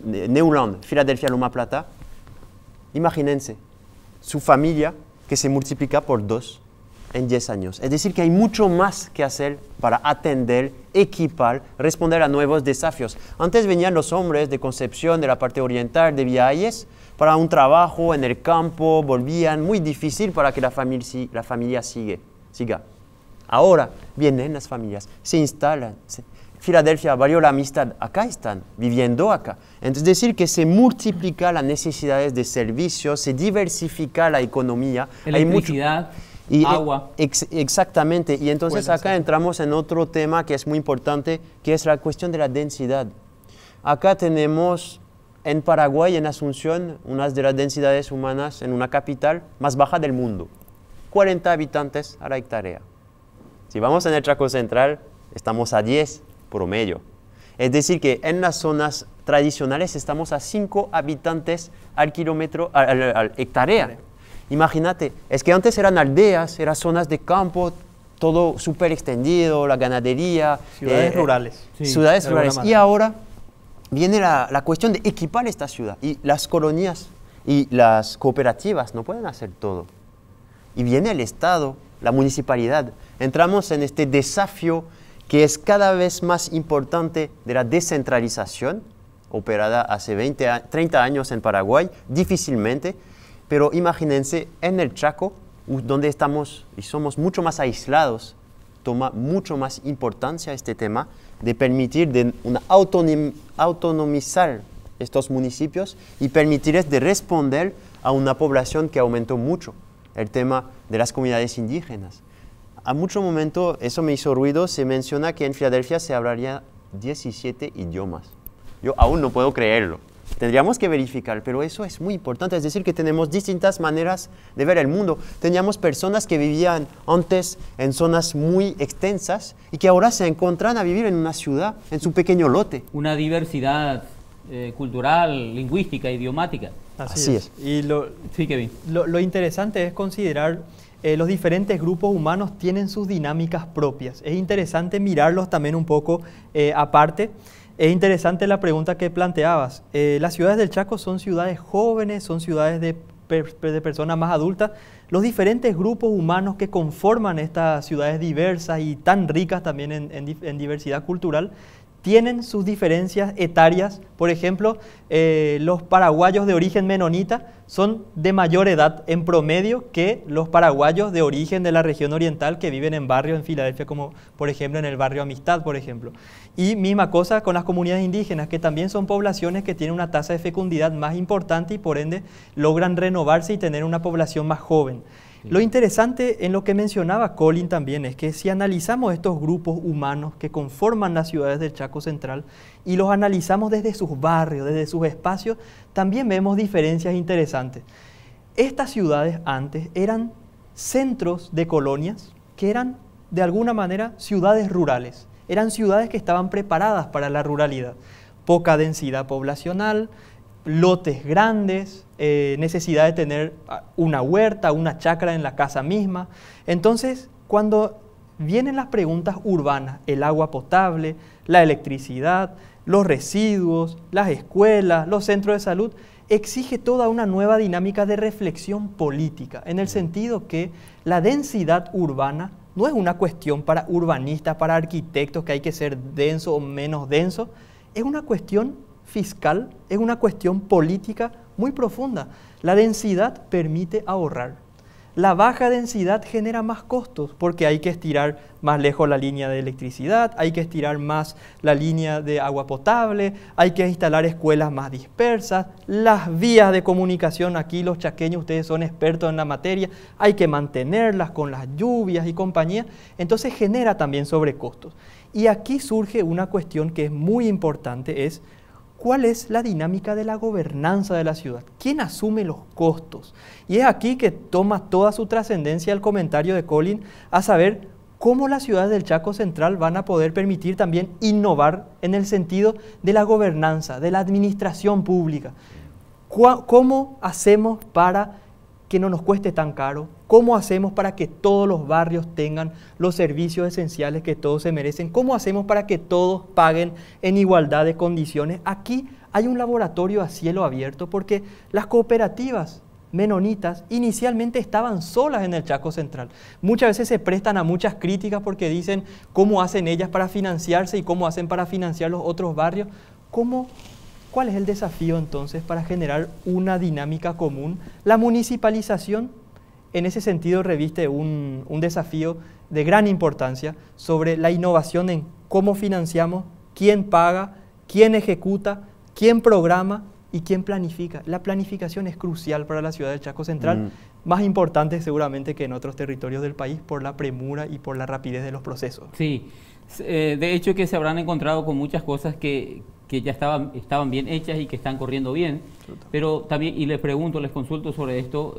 Newland, Filadelfia, Loma Plata, imagínense, su familia que se multiplica por 2 en 10 años. Es decir, que hay mucho más que hacer para atender, equipar, responder a nuevos desafíos. Antes venían los hombres de Concepción, de la parte oriental, de Vialles, para un trabajo en el campo, volvían, muy difícil para que la familia siga. Ahora vienen las familias, se instalan. Filadelfia, Barrio La Amistad, acá están, viviendo acá. Entonces, es decir, que se multiplica las necesidades de servicios, se diversifica la economía. Electricidad, agua. Exactamente. Y entonces acá entramos en otro tema que es muy importante, que es la cuestión de la densidad. Acá tenemos en Paraguay, en Asunción, una de las densidades humanas en una capital más baja del mundo. 40 habitantes a la hectárea. Si vamos en el Chaco Central, estamos a 10 promedio. Es decir, que en las zonas tradicionales estamos a 5 habitantes al kilómetro, al hectárea. Imagínate, es que antes eran aldeas, eran zonas de campo, todo súper extendido, la ganadería. Ciudades rurales. Sí, ciudades rurales. Y ahora viene la cuestión de equipar esta ciudad. Y las colonias y las cooperativas no pueden hacer todo. Y viene el Estado, la municipalidad. Entramos en este desafío que es cada vez más importante de la descentralización, operada hace 30 años en Paraguay, difícilmente, pero imagínense en el Chaco, donde estamos y somos mucho más aislados, toma mucho más importancia este tema de permitir autonomizar estos municipios y permitirles de responder a una población que aumentó mucho, el tema de las comunidades indígenas. A mucho momento, eso me hizo ruido, se menciona que en Filadelfia se hablaría 17 idiomas. Yo aún no puedo creerlo. Tendríamos que verificar, pero eso es muy importante. Es decir, que tenemos distintas maneras de ver el mundo. Teníamos personas que vivían antes en zonas muy extensas y que ahora se encuentran a vivir en una ciudad, en su pequeño lote. Una diversidad cultural, lingüística, idiomática. Así es. Y sí, Kevin. Lo interesante es considerar los diferentes grupos humanos tienen sus dinámicas propias. Es interesante mirarlos también un poco aparte. Es interesante la pregunta que planteabas. Las ciudades del Chaco son ciudades jóvenes, son ciudades de personas más adultas. Los diferentes grupos humanos que conforman estas ciudades diversas y tan ricas también en diversidad cultural tienen sus diferencias etarias. Por ejemplo, los paraguayos de origen menonita son de mayor edad en promedio que los paraguayos de origen de la región oriental que viven en barrios en Filadelfia, como por ejemplo en el barrio Amistad, por ejemplo. Y misma cosa con las comunidades indígenas, que también son poblaciones que tienen una tasa de fecundidad más importante y por ende logran renovarse y tener una población más joven. Lo interesante en lo que mencionaba Colin también es que si analizamos estos grupos humanos que conforman las ciudades del Chaco Central y los analizamos desde sus barrios, desde sus espacios, también vemos diferencias interesantes. Estas ciudades antes eran centros de colonias que eran de alguna manera ciudades rurales. Eran ciudades que estaban preparadas para la ruralidad. Poca densidad poblacional, lotes grandes, necesidad de tener una huerta, una chacra en la casa misma. Entonces, cuando vienen las preguntas urbanas, el agua potable, la electricidad, los residuos, las escuelas, los centros de salud, exige toda una nueva dinámica de reflexión política, en el sentido que la densidad urbana no es una cuestión para urbanistas, para arquitectos, que hay que ser denso o menos denso, es una cuestión fiscal, es una cuestión política muy profunda. La densidad permite ahorrar. La baja densidad genera más costos porque hay que estirar más lejos la línea de electricidad, hay que estirar más la línea de agua potable, hay que instalar escuelas más dispersas, las vías de comunicación, aquí los chaqueños, ustedes son expertos en la materia, hay que mantenerlas con las lluvias y compañía, entonces genera también sobrecostos. Y aquí surge una cuestión que es muy importante, es ¿cuál es la dinámica de la gobernanza de la ciudad? ¿Quién asume los costos? Y es aquí que toma toda su trascendencia el comentario de Colin a saber cómo las ciudades del Chaco Central van a poder permitir también innovar en el sentido de la gobernanza, de la administración pública. ¿Cómo hacemos para que no nos cueste tan caro? ¿Cómo hacemos para que todos los barrios tengan los servicios esenciales que todos se merecen? ¿Cómo hacemos para que todos paguen en igualdad de condiciones? Aquí hay un laboratorio a cielo abierto porque las cooperativas menonitas inicialmente estaban solas en el Chaco Central. Muchas veces se prestan a muchas críticas porque dicen cómo hacen ellas para financiarse y cómo hacen para financiar los otros barrios. ¿Cuál es el desafío entonces para generar una dinámica común? La municipalización en ese sentido reviste un desafío de gran importancia sobre la innovación en cómo financiamos, quién paga, quién ejecuta, quién programa y quién planifica. La planificación es crucial para la ciudad del Chaco Central, más importante seguramente que en otros territorios del país por la premura y por la rapidez de los procesos. Sí, de hecho que se habrán encontrado con muchas cosas que ya estaban bien hechas y que están corriendo bien, pero también, y les consulto sobre esto,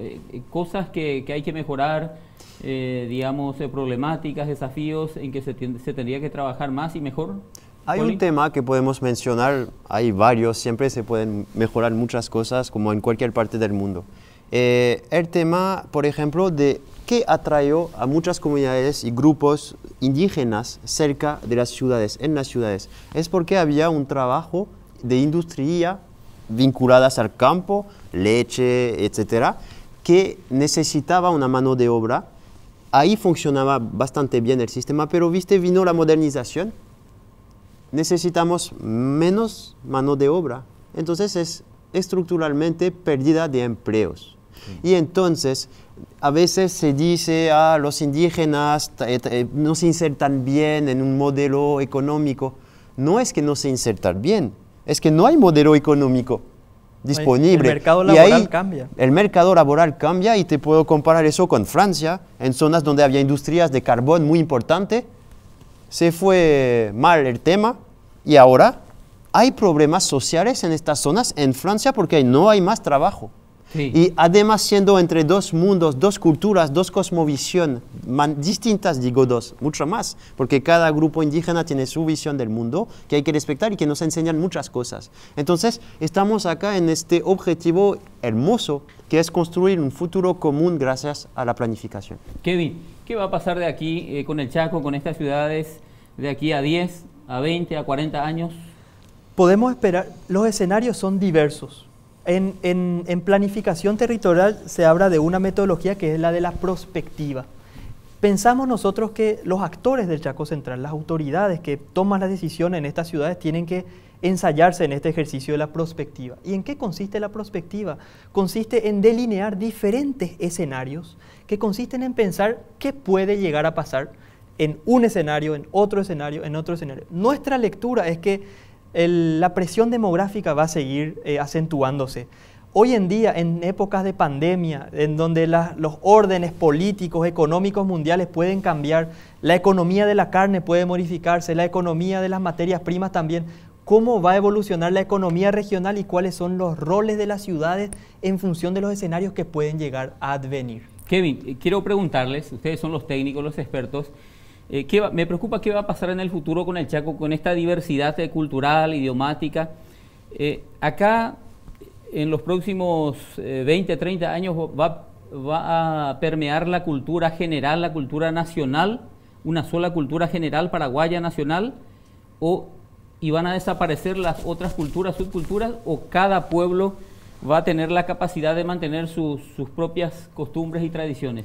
cosas que hay que mejorar, digamos, problemáticas, desafíos en que se tendría que trabajar más y mejor. Hay un tema que podemos mencionar, hay varios, siempre se pueden mejorar muchas cosas como en cualquier parte del mundo. El tema, por ejemplo, de qué atrajo a muchas comunidades y grupos indígenas cerca de las ciudades, en las ciudades, es porque había un trabajo de industria vinculadas al campo, leche, etcétera, que necesitaba una mano de obra. Ahí funcionaba bastante bien el sistema, pero vino la modernización. Necesitamos menos mano de obra. Entonces es estructuralmente pérdida de empleos. Y entonces a veces se dice los indígenas no se insertan bien en un modelo económico. No es que no se insertan bien, es que no hay modelo económico disponible. El mercado laboral cambia. El mercado laboral cambia y te puedo comparar eso con Francia, en zonas donde había industrias de carbón muy importantes. Se fue mal el tema y ahora hay problemas sociales en estas zonas en Francia porque no hay más trabajo. Sí. Y además siendo entre dos mundos, dos culturas, dos cosmovisiones distintas, digo mucho más, porque cada grupo indígena tiene su visión del mundo que hay que respetar y que nos enseñan muchas cosas. Entonces estamos acá en este objetivo hermoso que es construir un futuro común gracias a la planificación. Kevin, ¿qué va a pasar de aquí con el Chaco, con estas ciudades, de aquí a 10, a 20, a 40 años? Podemos esperar, los escenarios son diversos. En planificación territorial se habla de una metodología que es la de la prospectiva. Pensamos nosotros que los actores del Chaco Central, las autoridades que toman las decisiones en estas ciudades tienen que ensayarse en este ejercicio de la prospectiva. ¿Y en qué consiste la prospectiva? Consiste en delinear diferentes escenarios que consisten en pensar qué puede llegar a pasar en un escenario, en otro escenario, en otro escenario. Nuestra lectura es que la presión demográfica va a seguir acentuándose. Hoy en día, en épocas de pandemia, en donde los órdenes políticos, económicos mundiales pueden cambiar, la economía de la carne puede modificarse, la economía de las materias primas también, ¿cómo va a evolucionar la economía regional y cuáles son los roles de las ciudades en función de los escenarios que pueden llegar a advenir? Kevin, quiero preguntarles, ustedes son los técnicos, los expertos, me preocupa qué va a pasar en el futuro con el Chaco, con esta diversidad cultural, idiomática. Acá, en los próximos 20, 30 años, va a permear la cultura general, la cultura nacional, una sola cultura general paraguaya nacional, y van a desaparecer las otras culturas, subculturas, o cada pueblo va a tener la capacidad de mantener sus propias costumbres y tradiciones.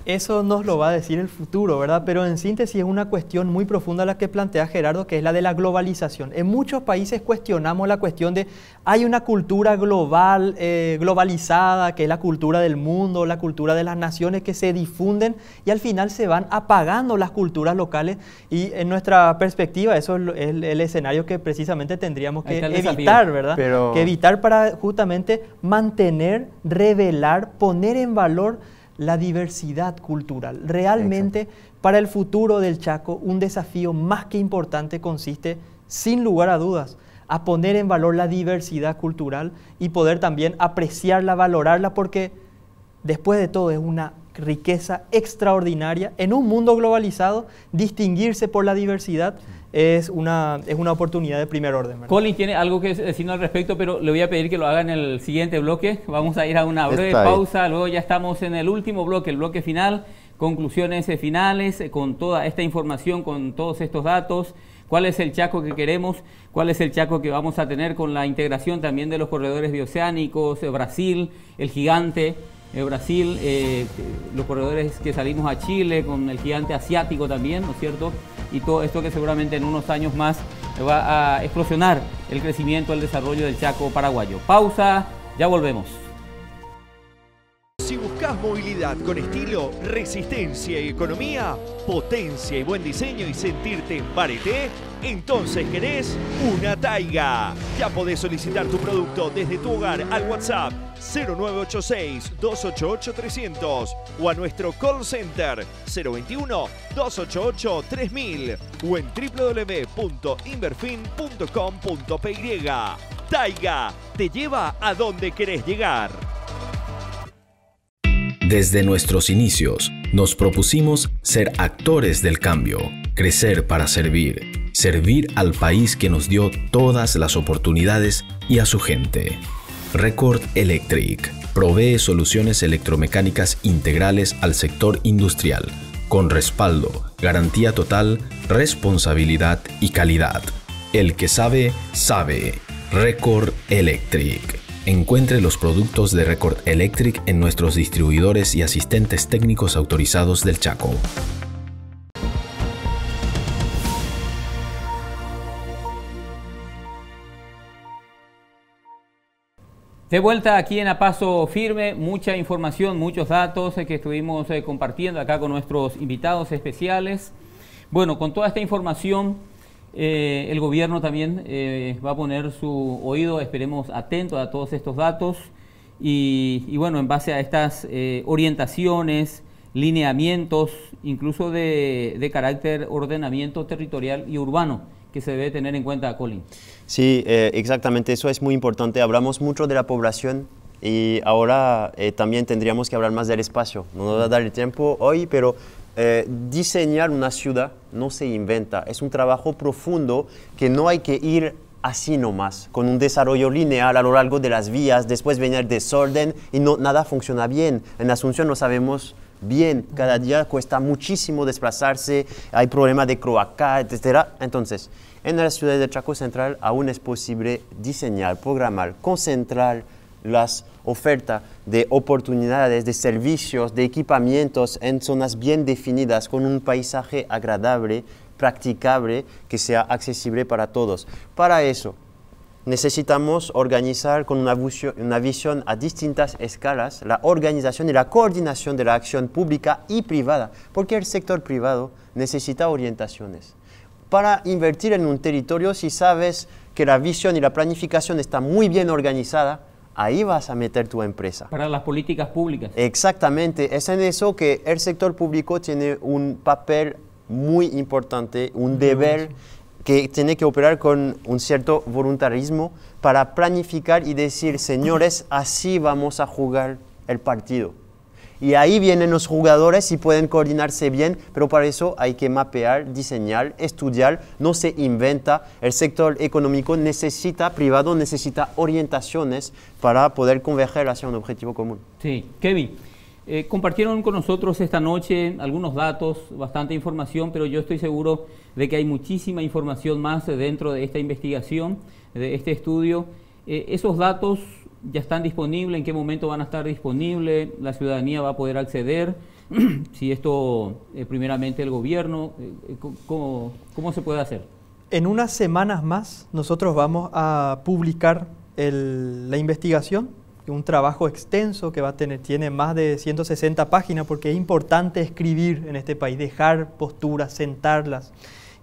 Eso nos lo va a decir el futuro, ¿verdad? Pero en síntesis es una cuestión muy profunda la que plantea Gerardo, que es la de la globalización. En muchos países cuestionamos la cuestión de hay una cultura global, globalizada, que es la cultura del mundo, la cultura de las naciones que se difunden y al final se van apagando las culturas locales y en nuestra perspectiva eso es el escenario que precisamente tendríamos que evitar, ¿verdad? Que evitar para justamente mantener, revelar, poner en valor la diversidad cultural. Realmente, exacto, para el futuro del Chaco, un desafío más que importante consiste, sin lugar a dudas, a poner en valor la diversidad cultural y poder también apreciarla, valorarla, porque después de todo es una riqueza extraordinaria. En un mundo globalizado, distinguirse por la diversidad es una oportunidad de primer orden, ¿verdad? Colin tiene algo que decirnos al respecto, pero le voy a pedir que lo haga en el siguiente bloque. Vamos a ir a una breve pausa, luego ya estamos en el último bloque, el bloque final, conclusiones finales, con toda esta información, con todos estos datos. ¿Cuál es el Chaco que queremos? ¿Cuál es el Chaco que vamos a tener con la integración también de los corredores bioceánicos, Brasil, el gigante? Brasil, los corredores que salimos a Chile, con el gigante asiático también, ¿no es cierto? Y todo esto que seguramente en unos años más va a explosionar el crecimiento, el desarrollo del Chaco paraguayo. Pausa, ya volvemos. Si buscas movilidad con estilo, resistencia y economía, potencia y buen diseño y sentirte en Pareté, entonces querés una Taiga. Ya podés solicitar tu producto desde tu hogar al WhatsApp 0986-288-300 o a nuestro call center 021-288-3000 o en www.inverfin.com.py. Taiga te lleva a donde querés llegar. Desde nuestros inicios, nos propusimos ser actores del cambio, crecer para servir, servir al país que nos dio todas las oportunidades y a su gente. Record Electric provee soluciones electromecánicas integrales al sector industrial, con respaldo, garantía total, responsabilidad y calidad. El que sabe, sabe. Record Electric. Encuentre los productos de Record Electric en nuestros distribuidores y asistentes técnicos autorizados del Chaco. De vuelta aquí en A Paso Firme, mucha información, muchos datos que estuvimos compartiendo acá con nuestros invitados especiales. Bueno, con toda esta información, el gobierno también va a poner su oído, esperemos, atento a todos estos datos y bueno, en base a estas orientaciones, lineamientos, incluso de carácter ordenamiento territorial y urbano, que se debe tener en cuenta, Colin. Sí, exactamente, eso es muy importante. Hablamos mucho de la población y ahora también tendríamos que hablar más del espacio. No nos va a dar el tiempo hoy, pero diseñar una ciudad no se inventa. Es un trabajo profundo que no hay que ir así nomás, con un desarrollo lineal a lo largo de las vías, después viene el desorden y nada funciona bien. En Asunción lo sabemos bien, cada día cuesta muchísimo desplazarse, hay problemas de cloaca, etc. Entonces, en la ciudad de Chaco Central aún es posible diseñar, programar, concentrar las ofertas de oportunidades, de servicios, de equipamientos en zonas bien definidas, con un paisaje agradable, practicable, que sea accesible para todos. Para eso, necesitamos organizar con una visión a distintas escalas la organización y la coordinación de la acción pública y privada, porque el sector privado necesita orientaciones. Para invertir en un territorio, si sabes que la visión y la planificación está muy bien organizada, ahí vas a meter tu empresa. Para las políticas públicas. Exactamente, es en eso que el sector público tiene un papel muy importante, un deber que tiene que operar con un cierto voluntarismo para planificar y decir, señores, así vamos a jugar el partido. Y ahí vienen los jugadores y pueden coordinarse bien, pero para eso hay que mapear, diseñar, estudiar, no se inventa. El sector económico privado necesita orientaciones para poder converger hacia un objetivo común. Sí, Kevin, compartieron con nosotros esta noche algunos datos, bastante información, pero yo estoy seguro de que hay muchísima información más dentro de esta investigación, de este estudio. Esos datos ya están disponibles, ¿en qué momento van a estar disponibles? ¿La ciudadanía va a poder acceder? Si esto, primeramente el gobierno, ¿cómo se puede hacer? En unas semanas más nosotros vamos a publicar la investigación, un trabajo extenso que tiene más de 160 páginas, porque es importante escribir en este país, dejar posturas, sentarlas.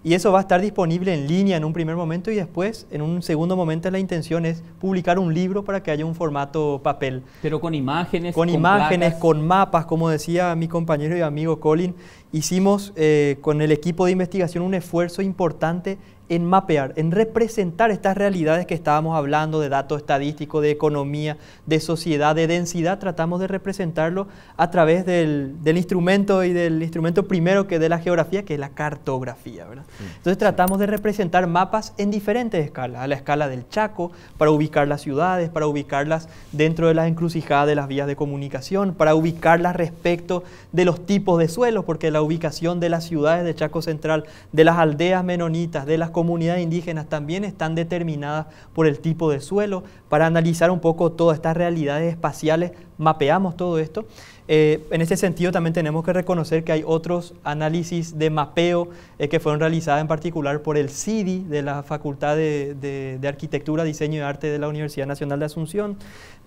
Y eso va a estar disponible en línea en un primer momento y después, en un segundo momento, la intención es publicar un libro para que haya un formato papel. Pero con imágenes, con imágenes, placas, con mapas, como decía mi compañero y amigo Colin. Hicimos con el equipo de investigación un esfuerzo importante en mapear, en representar estas realidades que estábamos hablando, de datos estadísticos, de economía, de sociedad, de densidad. Tratamos de representarlo a través del instrumento y del instrumento primero que de la geografía, que es la cartografía, ¿verdad? Entonces tratamos de representar mapas en diferentes escalas, a la escala del Chaco, para ubicar las ciudades, para ubicarlas dentro de las encrucijadas de las vías de comunicación, para ubicarlas respecto de los tipos de suelos, porque la ubicación de las ciudades de Chaco Central, de las aldeas menonitas, de las comunidades indígenas también están determinadas por el tipo de suelo. Para analizar un poco todas estas realidades espaciales, mapeamos todo esto. En ese sentido también tenemos que reconocer que hay otros análisis de mapeo que fueron realizados en particular por el CIDI de la Facultad de Arquitectura, Diseño y Arte de la Universidad Nacional de Asunción,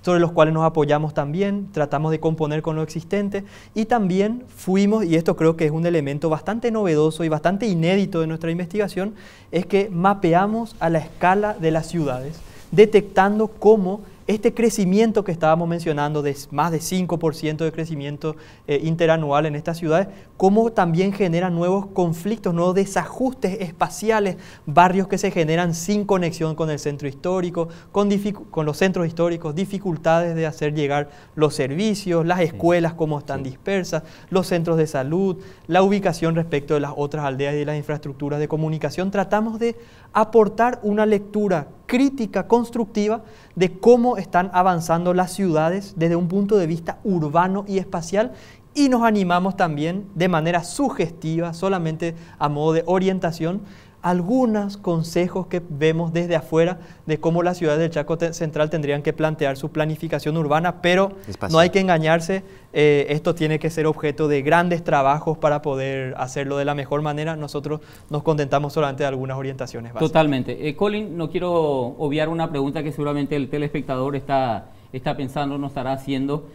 sobre los cuales nos apoyamos también, tratamos de componer con lo existente y también fuimos, y esto creo que es un elemento bastante novedoso y bastante inédito de nuestra investigación, es que mapeamos a la escala de las ciudades, detectando cómo este crecimiento que estábamos mencionando, de más de 5% de crecimiento interanual en estas ciudades, cómo también genera nuevos conflictos, nuevos desajustes espaciales, barrios que se generan sin conexión con el centro histórico, con los centros históricos, dificultades de hacer llegar los servicios, las escuelas cómo están dispersas, los centros de salud, la ubicación respecto de las otras aldeas y de las infraestructuras de comunicación. Tratamos de aportar una lectura crítica, constructiva, de cómo están avanzando las ciudades desde un punto de vista urbano y espacial, y nos animamos también de manera sugestiva, solamente a modo de orientación, algunos consejos que vemos desde afuera de cómo las ciudades del Chaco Central tendrían que plantear su planificación urbana, pero no hay que engañarse, esto tiene que ser objeto de grandes trabajos para poder hacerlo de la mejor manera. Nosotros nos contentamos solamente de algunas orientaciones básicas. Totalmente. Colin, no quiero obviar una pregunta que seguramente el telespectador está pensando, nos estará haciendo.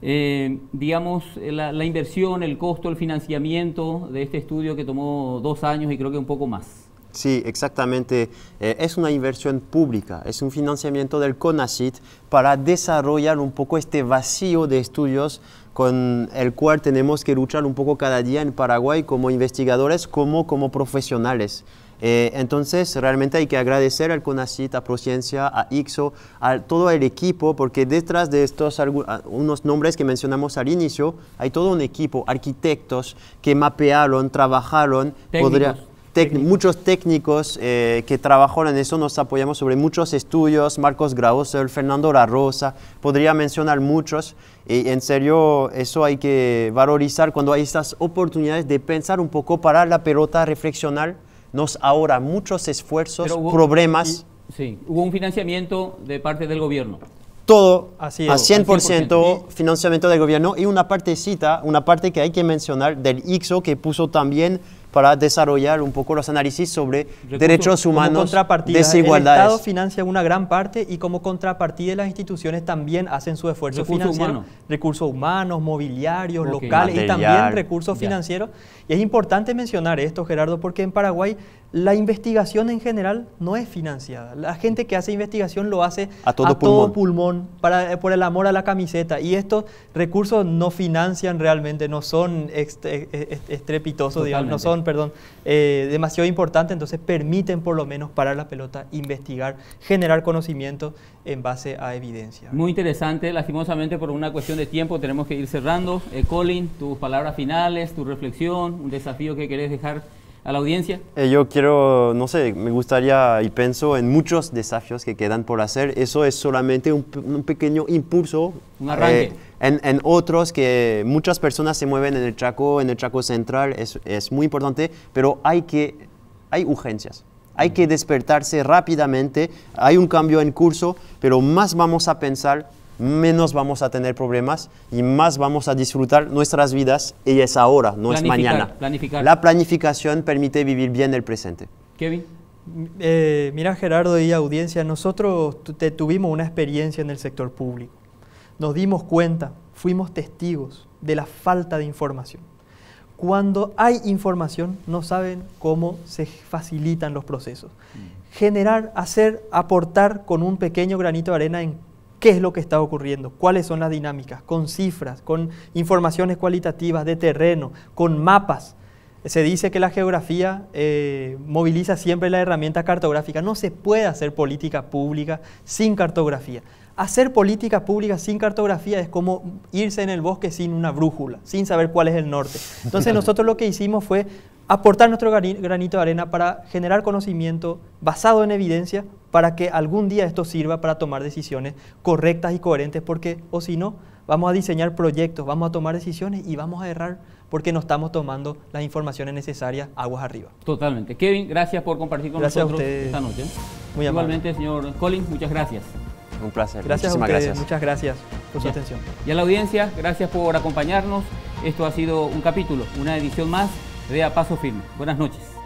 Digamos, la inversión, el costo, el financiamiento de este estudio que tomó 2 años y creo que un poco más. Sí, exactamente. Es una inversión pública, es un financiamiento del CONACYT para desarrollar un poco este vacío de estudios con el cual tenemos que luchar un poco cada día en Paraguay como investigadores, como profesionales. Entonces, realmente hay que agradecer al CONACYT, a Prociencia, a ICSO, a todo el equipo, porque detrás de estos unos nombres que mencionamos al inicio, hay todo un equipo, arquitectos que mapearon, trabajaron, muchos técnicos que trabajaron en eso, nos apoyamos sobre muchos estudios, Marcos Grausel, Fernando La Rosa, podría mencionar muchos, y en serio eso hay que valorizar cuando hay estas oportunidades de pensar un poco, parar la pelota, reflexionar, nos ahorra muchos esfuerzos, problemas. Sí, hubo un financiamiento de parte del gobierno. Todo Así a es, 100% financiamiento del gobierno, y una parte que hay que mencionar del ICSO, que puso también para desarrollar un poco los análisis sobre derechos humanos, desigualdades. El Estado financia una gran parte y como contrapartida las instituciones también hacen su esfuerzo financiero. Recursos humanos, mobiliarios, locales y también recursos financieros. Y es importante mencionar esto, Gerardo, porque en Paraguay la investigación en general no es financiada. La gente que hace investigación lo hace a todo pulmón por el amor a la camiseta. Y estos recursos no financian realmente, no son estrepitosos, digamos, no son, demasiado importantes, entonces permiten por lo menos parar la pelota, investigar, generar conocimiento en base a evidencia. Muy interesante, lastimosamente por una cuestión de tiempo tenemos que ir cerrando. Colin, tus palabras finales, tu reflexión, un desafío que querés dejar a la audiencia. Yo quiero, no sé, me gustaría y pienso en muchos desafíos que quedan por hacer. Eso es solamente un pequeño impulso. Un arranque. En otros que muchas personas se mueven en el Chaco Central, es muy importante, pero hay urgencias. Hay que despertarse rápidamente, hay un cambio en curso, pero más vamos a pensar, menos vamos a tener problemas y más vamos a disfrutar nuestras vidas, y es ahora, no es mañana. La planificación permite vivir bien el presente. Kevin. Mira, Gerardo y audiencia, nosotros tuvimos una experiencia en el sector público. Nos dimos cuenta, fuimos testigos de la falta de información. Cuando hay información, no saben cómo se facilitan los procesos. Generar, aportar con un pequeño granito de arena en qué es lo que está ocurriendo, cuáles son las dinámicas, con cifras, con informaciones cualitativas de terreno, con mapas. Se dice que la geografía moviliza siempre la herramienta cartográfica. No se puede hacer política pública sin cartografía. Hacer política pública sin cartografía es como irse en el bosque sin una brújula, sin saber cuál es el norte. Entonces nosotros lo que hicimos fue aportar nuestro granito de arena para generar conocimiento basado en evidencia para que algún día esto sirva para tomar decisiones correctas y coherentes, porque o si no, vamos a diseñar proyectos, vamos a tomar decisiones y vamos a errar porque no estamos tomando las informaciones necesarias aguas arriba. Totalmente. Kevin, gracias por compartir con nosotros esta noche. Muy Igualmente, señor Collins, muchas gracias. Un placer. Gracias Muchísimas a ustedes, gracias. muchas gracias por su atención. Y a la audiencia, gracias por acompañarnos. Esto ha sido un capítulo, una edición más de A Paso Firme. Buenas noches.